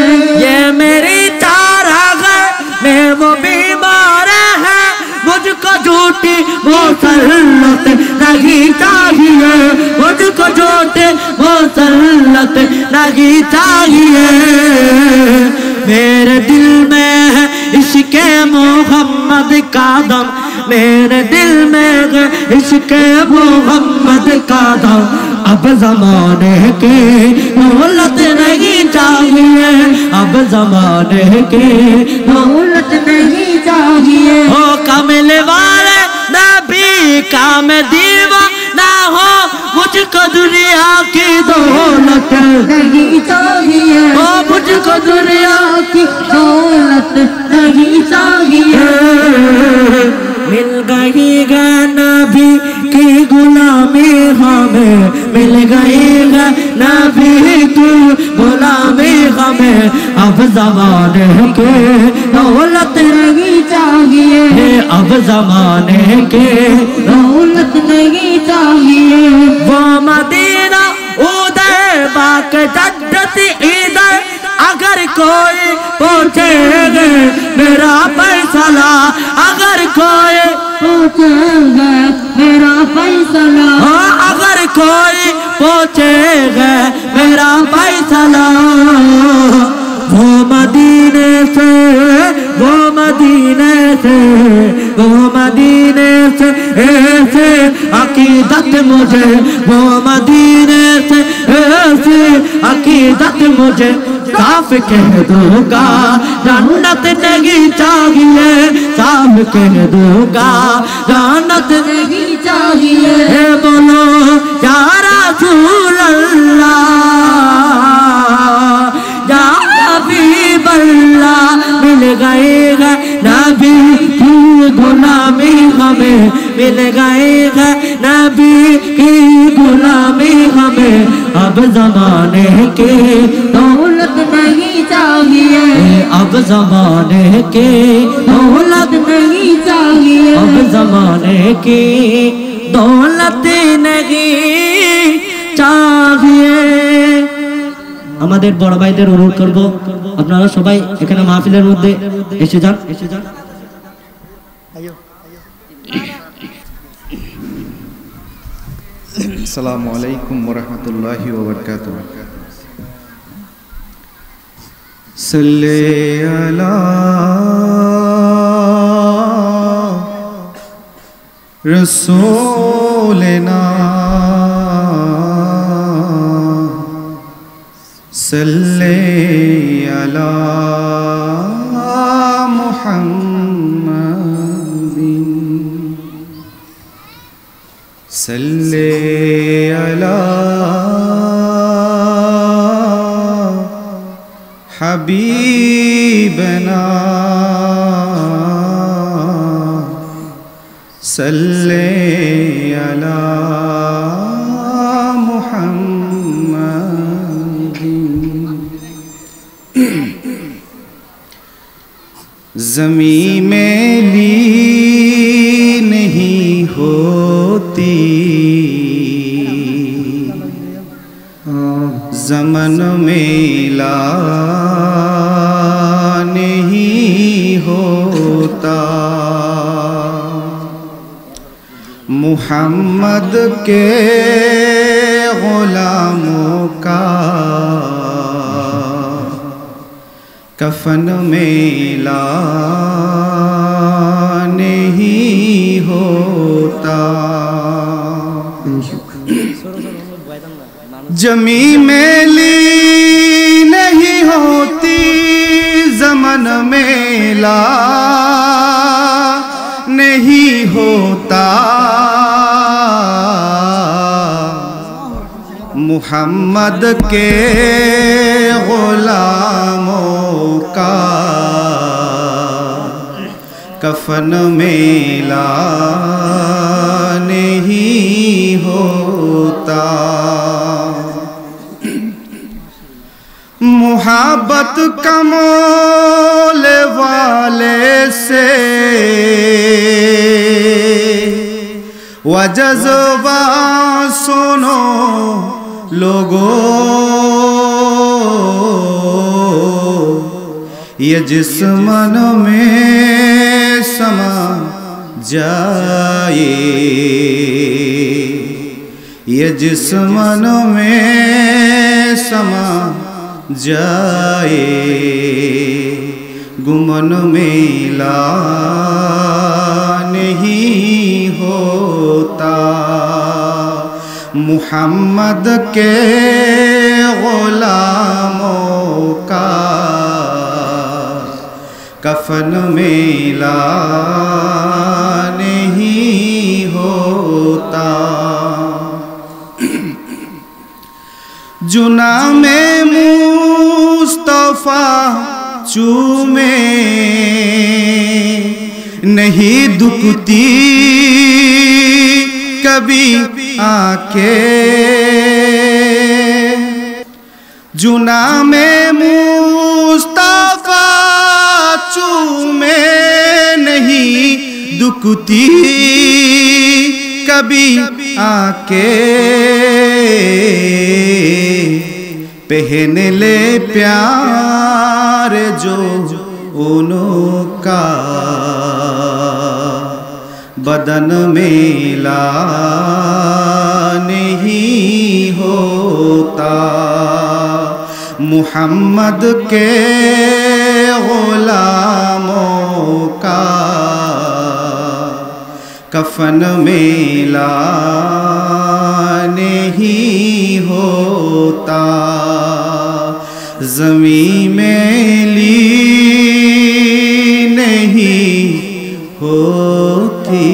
A: ये मेरी चारागाह में वो बीमार है मुझको झूठी मुसल्लत नहीं चाहिए मुझको झूठी मुसल्लत नहीं चाहिए मेरे दिल में है इश्क़ मोहम्मद का दम मेरे दिल में है इश्क़ मोहम्मद का दम अब जमाने की दौलत नहीं चाहिए अब जमाने की दौलत नहीं चाहिए ओ कमले वाले नबी का मैं दीवाना हो मुझको दुनिया की दौलत नहीं चाहिए ओ मुझको दुनिया की दौलत नहीं चाहिए मिल गई गा नबी की गुलामी हमें मिल गई गा नबी की गुलामी हमें अब जमाने के दौलत नहीं चाहिए अब जमाने के दौलत नहीं चाहिए वो मदीना उदय बाक जद्दत इधर अगर कोई पूछेगा मेरा फैसला अगर कोई पूछेगा मेरा फैसला अगर कोई पूछेगा मेरा फैसला वो मदीने से वो मदीने से वो मदीने से ऐसे अकीदत मुझे वो मदीने से ऐसे अकीदत मुझे साफ कह दूंगा जन्नत नहीं चाहिए साफ कह दूंगा जन्नत नहीं चाहिए बोलो या रसूल अल्लाह या हबीब अल्लाह मिल गएगा नबी की गुलामी हमें मिल गएगा नबी की गुलामी हमें अब जमाने के दौलत नहीं चाहिए अब जमाने के दौलत नहीं चाहिए अब जमाने की दौलत नहीं चाहिए আমাদের বড় ভাইদের অনুরোধ করব আপনারা সবাই এখানে মাহফিলের মধ্যে এসে যান
D: আসসালামু আলাইকুম ওয়া রাহমাতুল্লাহি ওয়া বারাকাতুহু সাল্লি আলা রাসূলিনা सल्ले अला मुहम्मदिन सल्ले हबीबना सल्ले अला ज़मीं मैली नहीं होती, ज़मन मेला नहीं होता। मुहम्मद के ग़ुलामों का कफन मेला नहीं होता। जमी मेली नहीं होती, ज़मन मेला नहीं होता। मुहम्मद के ग़ुलामों का कफन मेला नहीं होता। मुहब्बत का मोल वाले से वजज़बा सुनो लोगों, ये जिस्मन में समा जाए, ये जिस्मन में समा जाए। गुमन मेला नहीं होता। मुहम्मद के ग़ुलामों का कफन मेला नहीं होता। जुना में मुस्तफ़ा चूमे नहीं दुखती कभी आके। जुना में मुस्तफ़ा चूमे नहीं दुखती कभी आके। पहन ले प्यार जो उनका बदन मेला नहीं होता। मुहम्मद के ग़ुलामों का कफन मेला नहीं होता। ज़मीं मैली नहीं होती,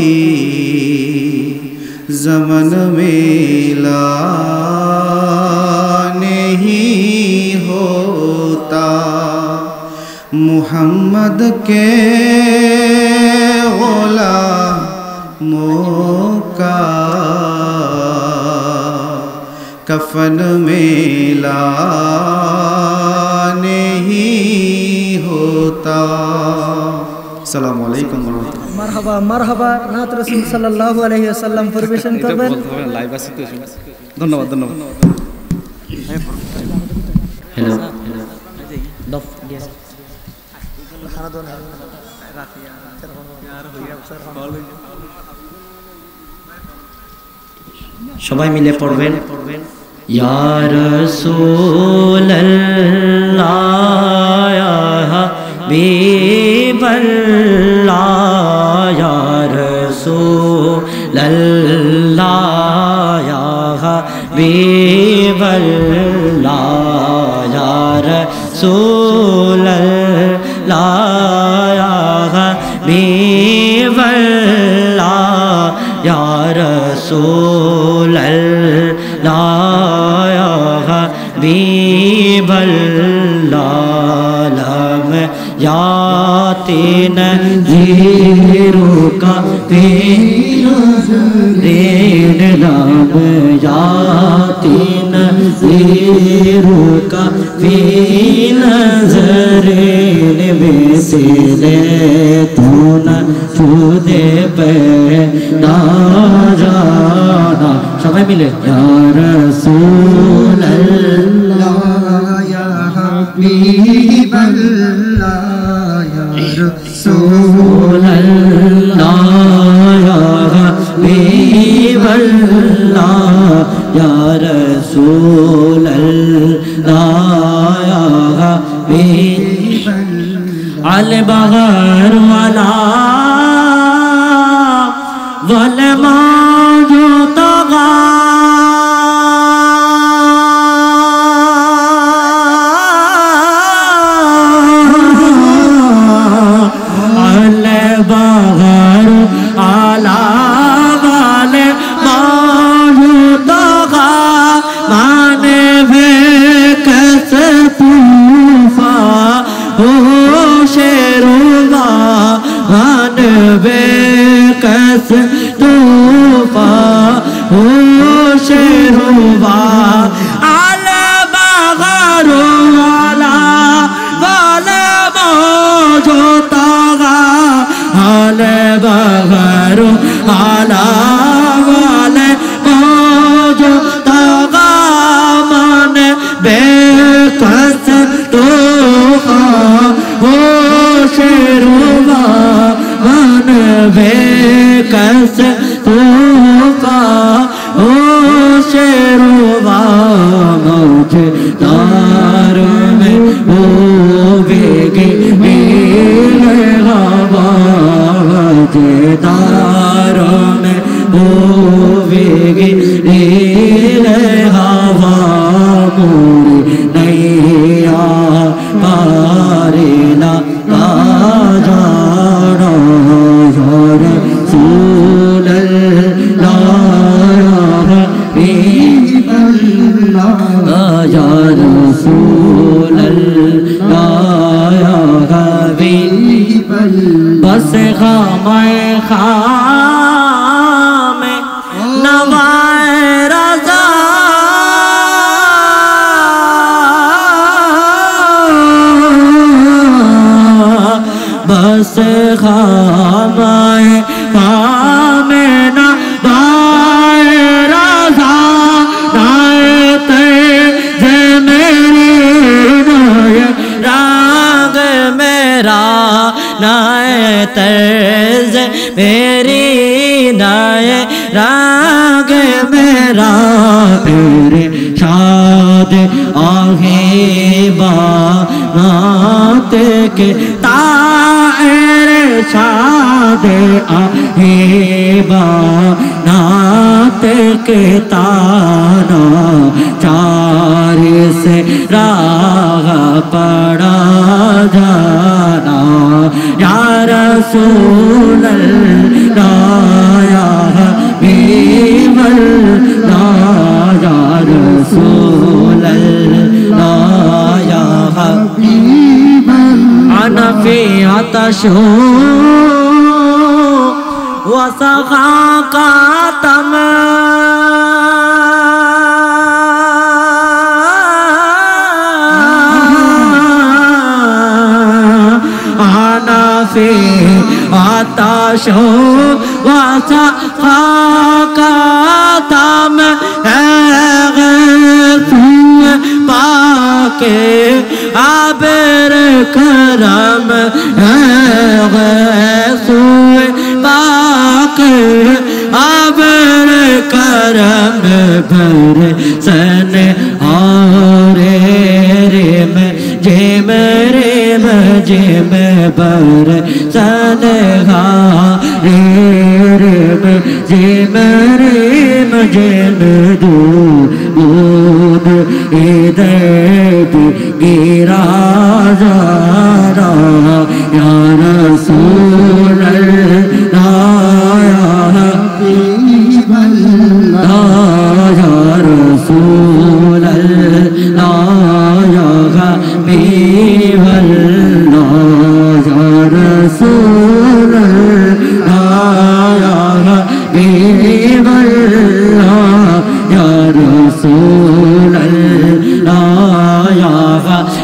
D: ज़मन मेला नहीं होता। मुहम्मद के ग़ुलामों का कफन मेला नहीं होता। अस्सलामु अलैकुम वरहमतुल्लाह।
E: मरहबा मरहबा नात रसूल सल्लल्लाहु अलैहि वसल्लम পরিবেশন করবেন।
D: লাইভ আছে তো। ধন্যবাদ ধন্যবাদ।
A: হ্যালো
E: দফ দিয়েছে
A: সবাই মিলে পড়বেন। ইয়া রাসূলুল্লাহ ইয়া হাবিবাল্লাহ ইয়া রাসূলুল্লাহ ইয়া হাবিবাল্লাহ ইয়া রাসূলুল্লাহ ইয়া হাবিবাল্লাহ ইয়া রাসূলুল্লাহ ইয়া হাবিবাল্লাহ जाते नज़ीरों का रेण नाम जाते नज़ीरों का नज़रेन में से ले तू न छूदे पे ना जाना सबाई मिले या रसूल अल्लाह या हबीब अल्लाह या रसूल अल्लाह या हबीब अल्लाह या रसूल अल्लाह या हबीब अल बगर वाला वलमा जो तगा अल बगर आला वाले माजू तगा माने वे कैसे तूफा हो शेरुआ मान वे कैसे तूफा हो शेरुआ आला बगारो वाला वाले मौजो तागा आले बगारो आला वाले मौजो तागा मान बेकस तूफा हो शेरुआ मान बेकस तूफा हो शेरुआ मुझे तार में हो बेगे मेरे हवा मुझे तार में हो बेगे मेरे हवा मोरी नैया पारेला जाना यार रसूल अल्लाह या रसूल अल्लाह या हबीब बस खामे खामे नवाए रज़ा बस खामे खामे नवाए रज़ा नायते जे मेरी नाय राग मेरा नायते जे मेरी नाय राग मेरा तेरे शाद आहे बात के तारे शाद आहे बात के ताना चार से राह पड़ा जाना या रसूल अल्लाह या हबीब अल्लाह या रसूल अल्लाह या हबीब अना फी आतशो वसखा का तम आना फी आतशो वसखा का तम पाके आबर करम सुए पाके आबर करम भर सन आरे रे में जे मेरे मजे में बर सन रे में जे मेरे मजे में दूध इधर गिरा जाना या रसूल अल्लाह या हबीब अल्लाह या रसूल अल्लाह या हबीब अल्लाह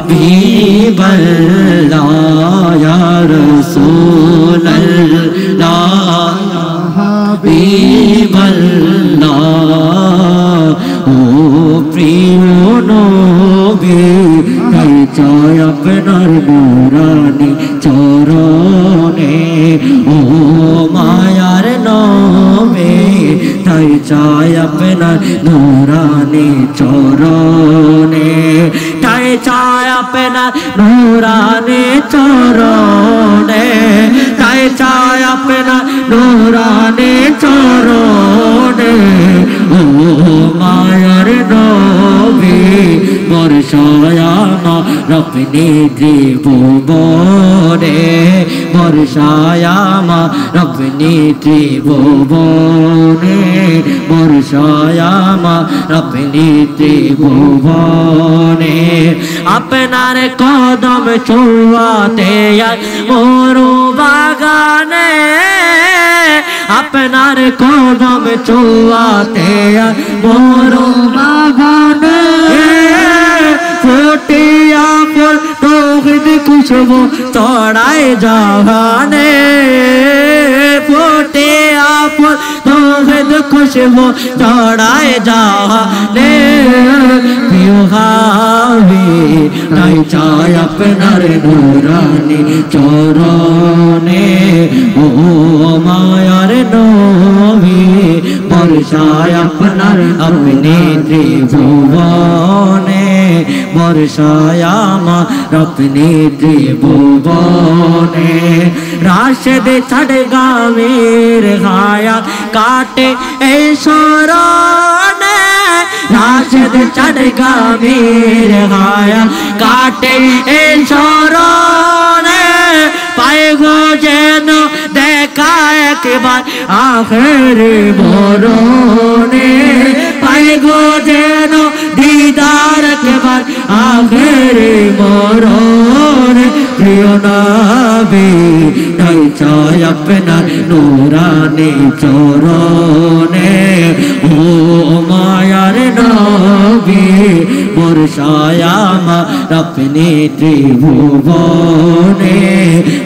A: Habiballah ya Rasulallah Habiballah O প্রিয় নবী তাই চাই আপনার নূরানি চরণে ও মায়ার নবী তাই চাই আপনার নূরানি চরণে তাই চাই আপনার নূরানি চরণে তাই চাই আপনার নূরানি চরণে ও মায়ার নবী বর্ষায়ামা রপ্নে ত্রিভুবনে বর্ষায়ামা রপ্নে ত্রিভুবনে বর্ষায়ামা রপ্নে ত্রিভুবনে আপনার কদম ছোঁয়াতে মরু বাগানে আপনার কদম ছোঁয়াতে মরু বাগানে ফোটিয়া ফুল তৌহিদ খুশবু ছড়ায় জাহানে ফোটিয়া ফুল তৌহিদ খুশবু ছড়ায় জাহানে প্রিয় হাবি তাই চাই আপনার নূরানি চরণে ও মায়ার নবী বর্ষায় আপনার আপনি ত্রিভুবনে বর্ষায় আমার আপনি ত্রিভুবনে রাশেদ ছাড় গামের হায়া কাটে এই শরণে রাশেদ ছাড় গামের হায়া কাটে এই শরণে পায়ে গো যেন দেখা একবার আখেরে মরণে পায়ে গো যেন দিদার একবার আখেরে মরণে প্রিয় নবী তাই চাই আপনার নূরানি চরণে ও মায়ার নবী বর্ষায় আমার আপনি ত্রিভুবনে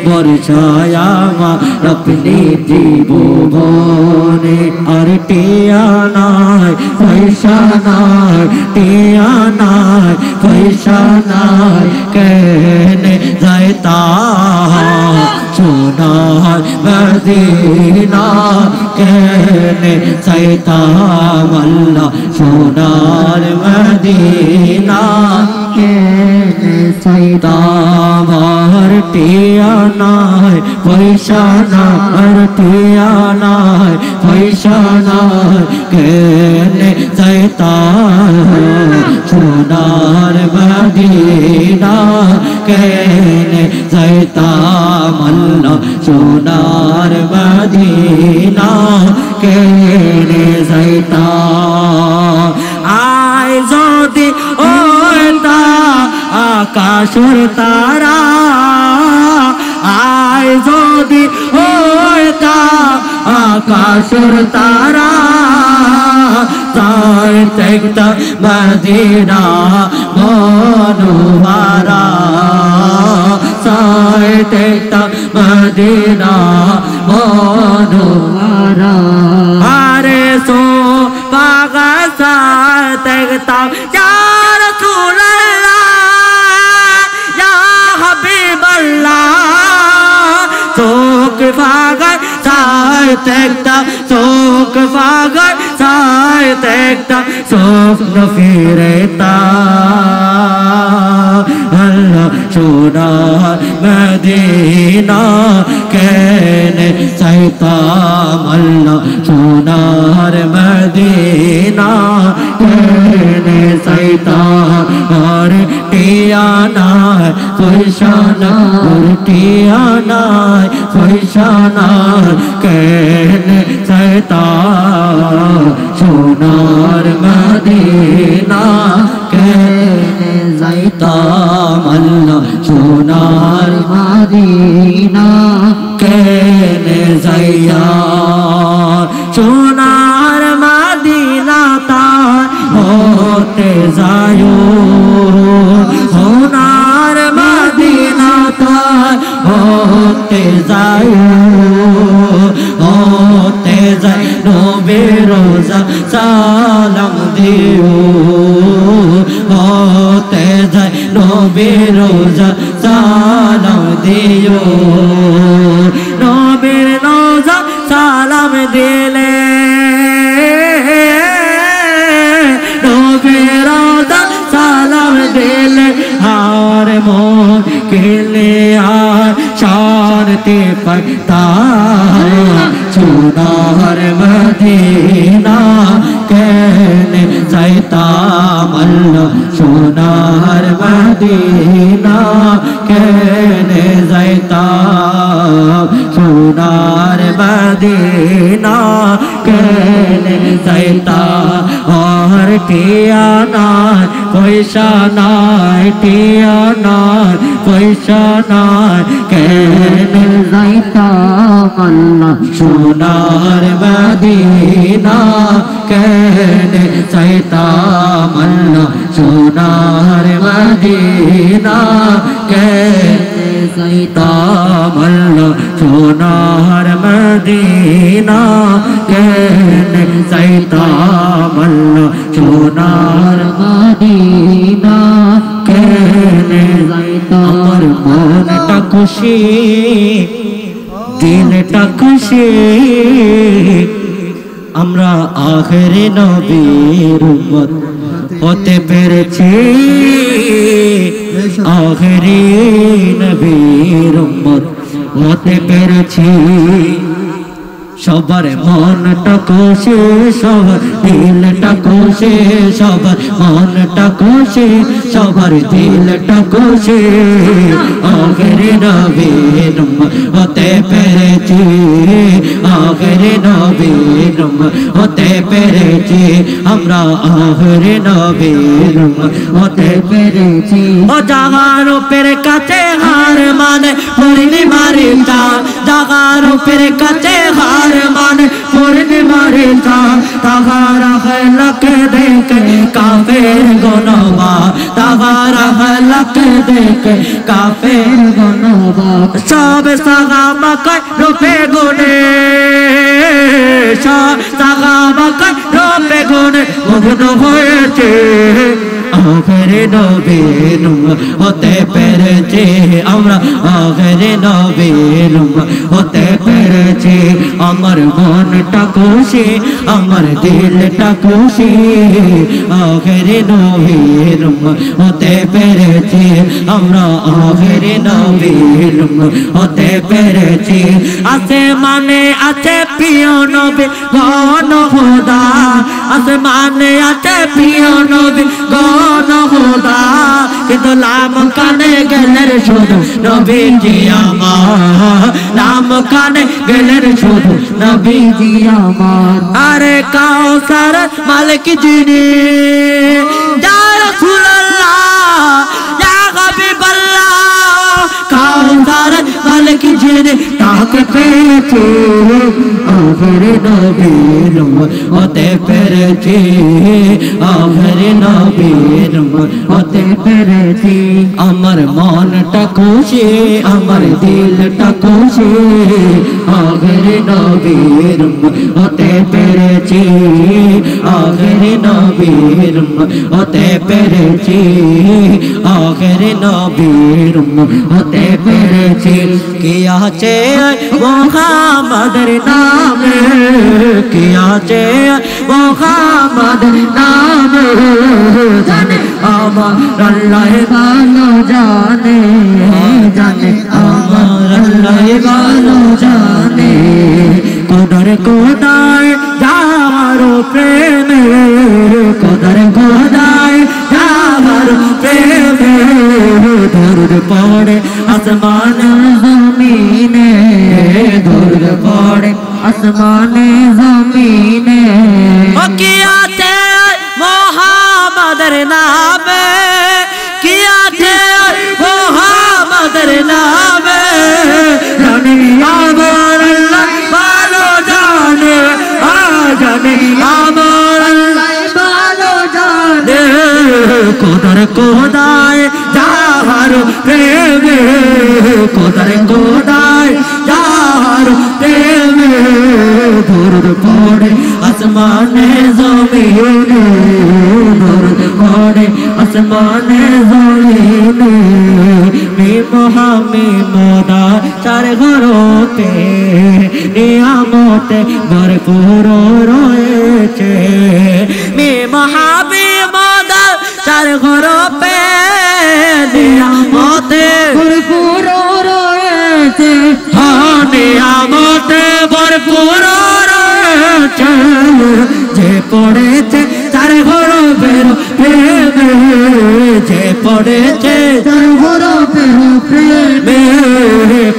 A: বর্ষায় আমার আপনি ত্রিভুবনে আর টিয়া নাই পয়সা নাই টিয়া নাই পয়সা নাই কেনে যাইতা সোনার মদিনা কেনে যাইতা আল্লাহ সোনার মদিনা কেনে যাইতা আমার টিয়া নাই পয়সা নাই টিয়া নাই পয়সা নাই কেনে যাইতা সোনার মদিনা কেনে যাইতা আল্লাহ সোনার মদিনা কেনে যাইতা আয় যদি ওটা আকাশের তারা আয় যদি ওটা আকাশের তারা তাই দেখতা মদিনা মনোহারা তাই দেখতা মদিনা মনোহারা আরে সো পাগসা দেখতা ইয়া রাসূলুল্লাহ ইয়া হাবিবাল্লাহ চোখ পাগল চাই দেখতা চোখ পাগল চাই দেখতা স্বপ্ন ফিরেতা আল্লাহ সোনার মদিনা কেনে চাইতাম আল্লাহ সোনার মদিনা কেনে চাইতাম আর টিয়া নাই পয়সা নাই টিয়া নাই পয়সা নাই কেনে চাইতাম সোনার মদিনা কেনে যাইতাম আল্লাহ সোনার মদিনা কেনে যাইয়া সোনার মদিনা তার হতে যায়ো সোনার যায় হতে যায় নবীর রোজা সালাম দিও হতে যায় নবীর রোজা সালাম দিও নবীর রোজা সালাম দিলে নবীর রোজা সালাম দিলে আর মন কেলে আর শান্তি পাইতা সোনার মদিনা কেনে যাইতাম আল্লাহ সোনার মদিনা কেনে যাইতাম সোনার মদিনা কেনে যাইতাম আর টিয়া নাই পয়সা নাই টিয়া নাই পয়সা নাই কেনে যাইতাম আল্লাহ সোনার মদিনা কেনে যাইতাম আল্লাহ সোনার মদিনা কেনে যাইতাম আল্লাহ সোনার মদিনা কেনে যাইতাম আল্লাহ সোনার মদিনা কেনে যাইতাম আমার মনটা খুশি দিলটা খুশি আমরা আখেরি নবীর উম্মত হতে পেরেছি আখেরি নবীর উম্মত হতে পেরেছি সবার মনটা খুশি সবার দিলটা খুশি সবার মনটা খুশি সবার দিলটা খুশি আখেরি নবীর হতে পেরেছি আখেরি নবীর হতে পেরেছি আমরা আখেরি নবীর হতে পেরেছি ও জাগার উপর কাছে হার মানে পূর্ণিমার চাঁদ জাগার উপর কাছে হার মানে পূর্ণিমার চাঁদ তাহারা হলক দেখে কাফের গনবা তাহারা হলক দেখে কাফের গনবা সব সাহাবা কয় রূপে গুণে সব সাহাবা কয় রূপে গুণে মুগ্ধ হয়েছে আখেরি নবীর হতে পেরেছি আমরা আখেরি নবীর হতে পেরেছি আমার মনটা খুশি আমার দিলটা খুশি আখেরি নবীর হতে পেরেছি আমরা আখেরি নবীর হতে পেরেছি আসমানে আছে প্রিয় নবী গণ খোদা আসমানে আছে প্রিয় নবী গণ খোদা কিন্তু লাম কানে গেলের শুধু নবীজি আমার লাম কানে গেলের শুধু নবীজি আমার আরে কাউসার মালিক যিনি ইয়া রাসূলুল্লাহ ইয়া হাবিবাল্লাহ কাউসার মালিক যিনি তাকে পেয়েছি আখেরি নবীর হতে পেরেছি আখেরি নবীর হতে পেরেছি আমার মনটা খুশি আমার দিলটা খুশি আখেরি নবীর হতে পেরেছি আখেরি নবীর হতে পেরেছি আখেরি নবীর হতে পেরেছি কি আছে মুহাম্মদের নামে কি আছে মুহাম্মদের নামে জানে আমার আল্লাহ ভালো জানে জানে আমার আল্লাহ ভালো জানে কোদার কোদায় যাওয়ার প্রেমে কোদার কোদায় যাওয়ার প্রেমে দরুদ পড়ে আসমান জমিনে দরুদ পড়ে আসমানে জমিনে ও কি আছে মুহাম্মদের নামে কি আছে মুহাম্মদের নামে জানে আমার আল্লাহ ভালো জানে জানে আমার আল্লাহ ভালো জানে কোদার কোদায় যাওয়ার প্রেমে কোদার কোদায় প্রেমে দরুদ পড়ে আসমানে জমিনে দরুদ পড়ে আসমানে জমিনে মে মোদা চার ঘরতে নিয়ামতে ভরপুর রয়েছে মে মহাবি মোদা চার ঘর পে নিয়ামতে ভরপুর রয়েছে নিয়ামতে ভরপুর রয়েছে যে পড়েছে চার ঘর বের প্রেমে যে পড়েছে চার ঘর প্রেমে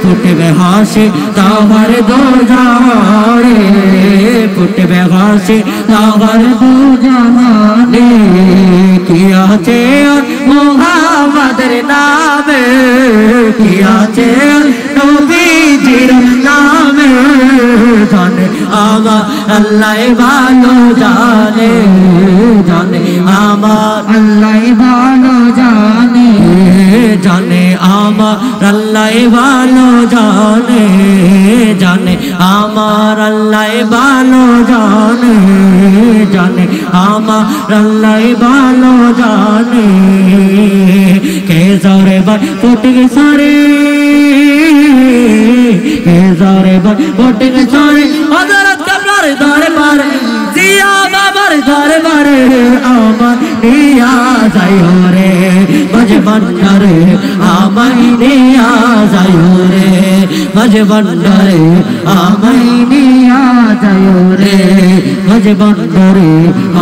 A: ফুটবে হাসি তাহার দো জানে ফুটবে হাসি তাহার দো জানে কি আছে মুহাম্মাদের নামে কি আছে নবীজির নামে জানে আমার আল্লাহ ভালো জানে জানে আমার আল্লাহ ভালো জানে জানে আমার আল্লাহ ভালো জানে জানে আমার আল্লাহ ভালো জানে জানে আমার আল্লাহ ভালো জানে কে জরে বা ফুটে সারে কে জরে বা ফুটে সারে হযরত কাবলার দরবারে জিয়া বাবার দরবারে আমার নিয়া যাইও রে মজবন্ডরে আমায় নিয়া যাইও রে মজবন্ডরে আমায় নিয়া যাইও রে মজবন্ডরে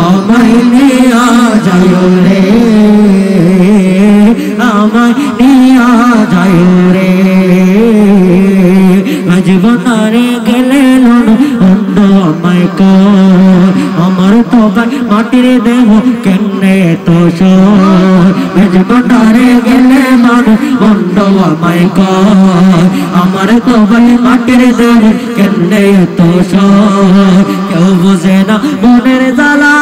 A: আমায় নিয়া যাইও রে আমায় নিয়া যাইও রে মজবন্ডরে গেলে অন্ধ আমায় কো আমার তো মাটির দেহ কেনে তো মেজবন্ডারে গেলে মানুষ অন্ধ আমায় কো আমার তো মাটির দেহ কেনে তো কেউ বুঝে না মনের জ্বালা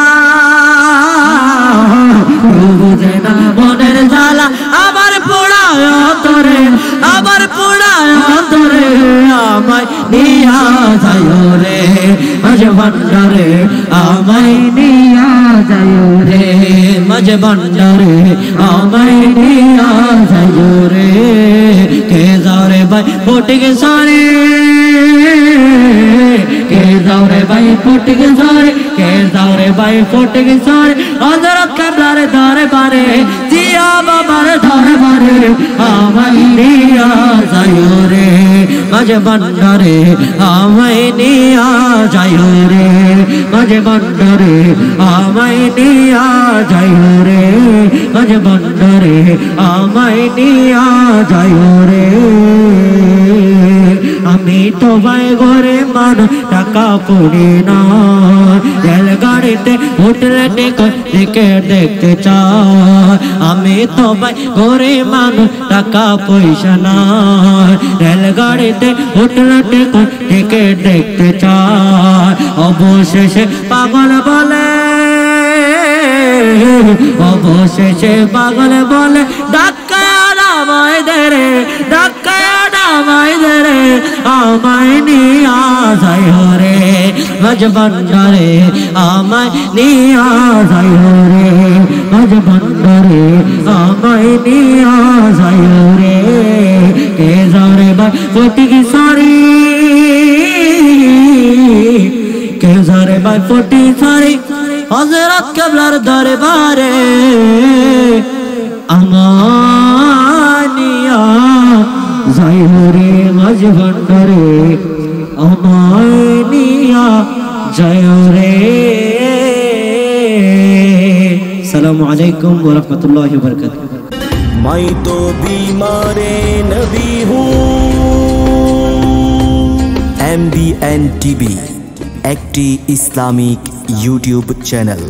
A: কেউ বুঝে না মনের জ্বালা আবার পোড়ায় তোরে আবার পোড়ায় তোরে আমায় নিয়া যাইও রে মজবন্ডরে আমায় নিয়া যাইও রে মজবন্ডরে আমায় নিয়া যাইও রে কে যাও রে ভাই ফটিকে সারে কে যাও রে ভাই ফটিকে সারে কে যাও রে ভাই ফটিকে সারে হযরত কাবলার দরবারে জিয়া বাবার দরবারে আমায় নিয়া যাইও রে মজবন্ডরে আমায় নিয়া যাইও রে মজবন্ডরে আমায় নিয়া যাইও রে মজবন্ডরে আমায় নিয়া যাইও রে আমি তো ভাই ঘরে মানুষ টাকা পড়ি না রেলগাড়িতে উঠলে টিকে দেখতে চাই আমি তো ভাই ঘরে মানুষ টাকা পয়সা না রেলগাড়িতে উঠলে টিকে দেখতে চাই অবশেষে পাগল বলে অবশেষে পাগল বলে ধাক্কা নামায় দে রে ধাক্কা নামায় দে রে আমায় নিয়া যাইও রে মজবন্ডরে আমায় নিয়া যাইও রে মজবন্ডরে আমায় নিয়া যাইও রে কে যাও রে বা ফটিকি সারি কে যাও রে বা ফটি সারি হযরত কাবলার দরবারে আমানিয়া যাইও রে মজবন্ডরে আমানিয়া যাইও রে আসসালামু আলাইকুম ওয়া রাহমাতুল্লাহি ওয়া বারাকাতুহু
F: मैं तो बीमारे नबी हूँ MBN TV একটি ইসলামিক ইউটিউব চ্যানেল।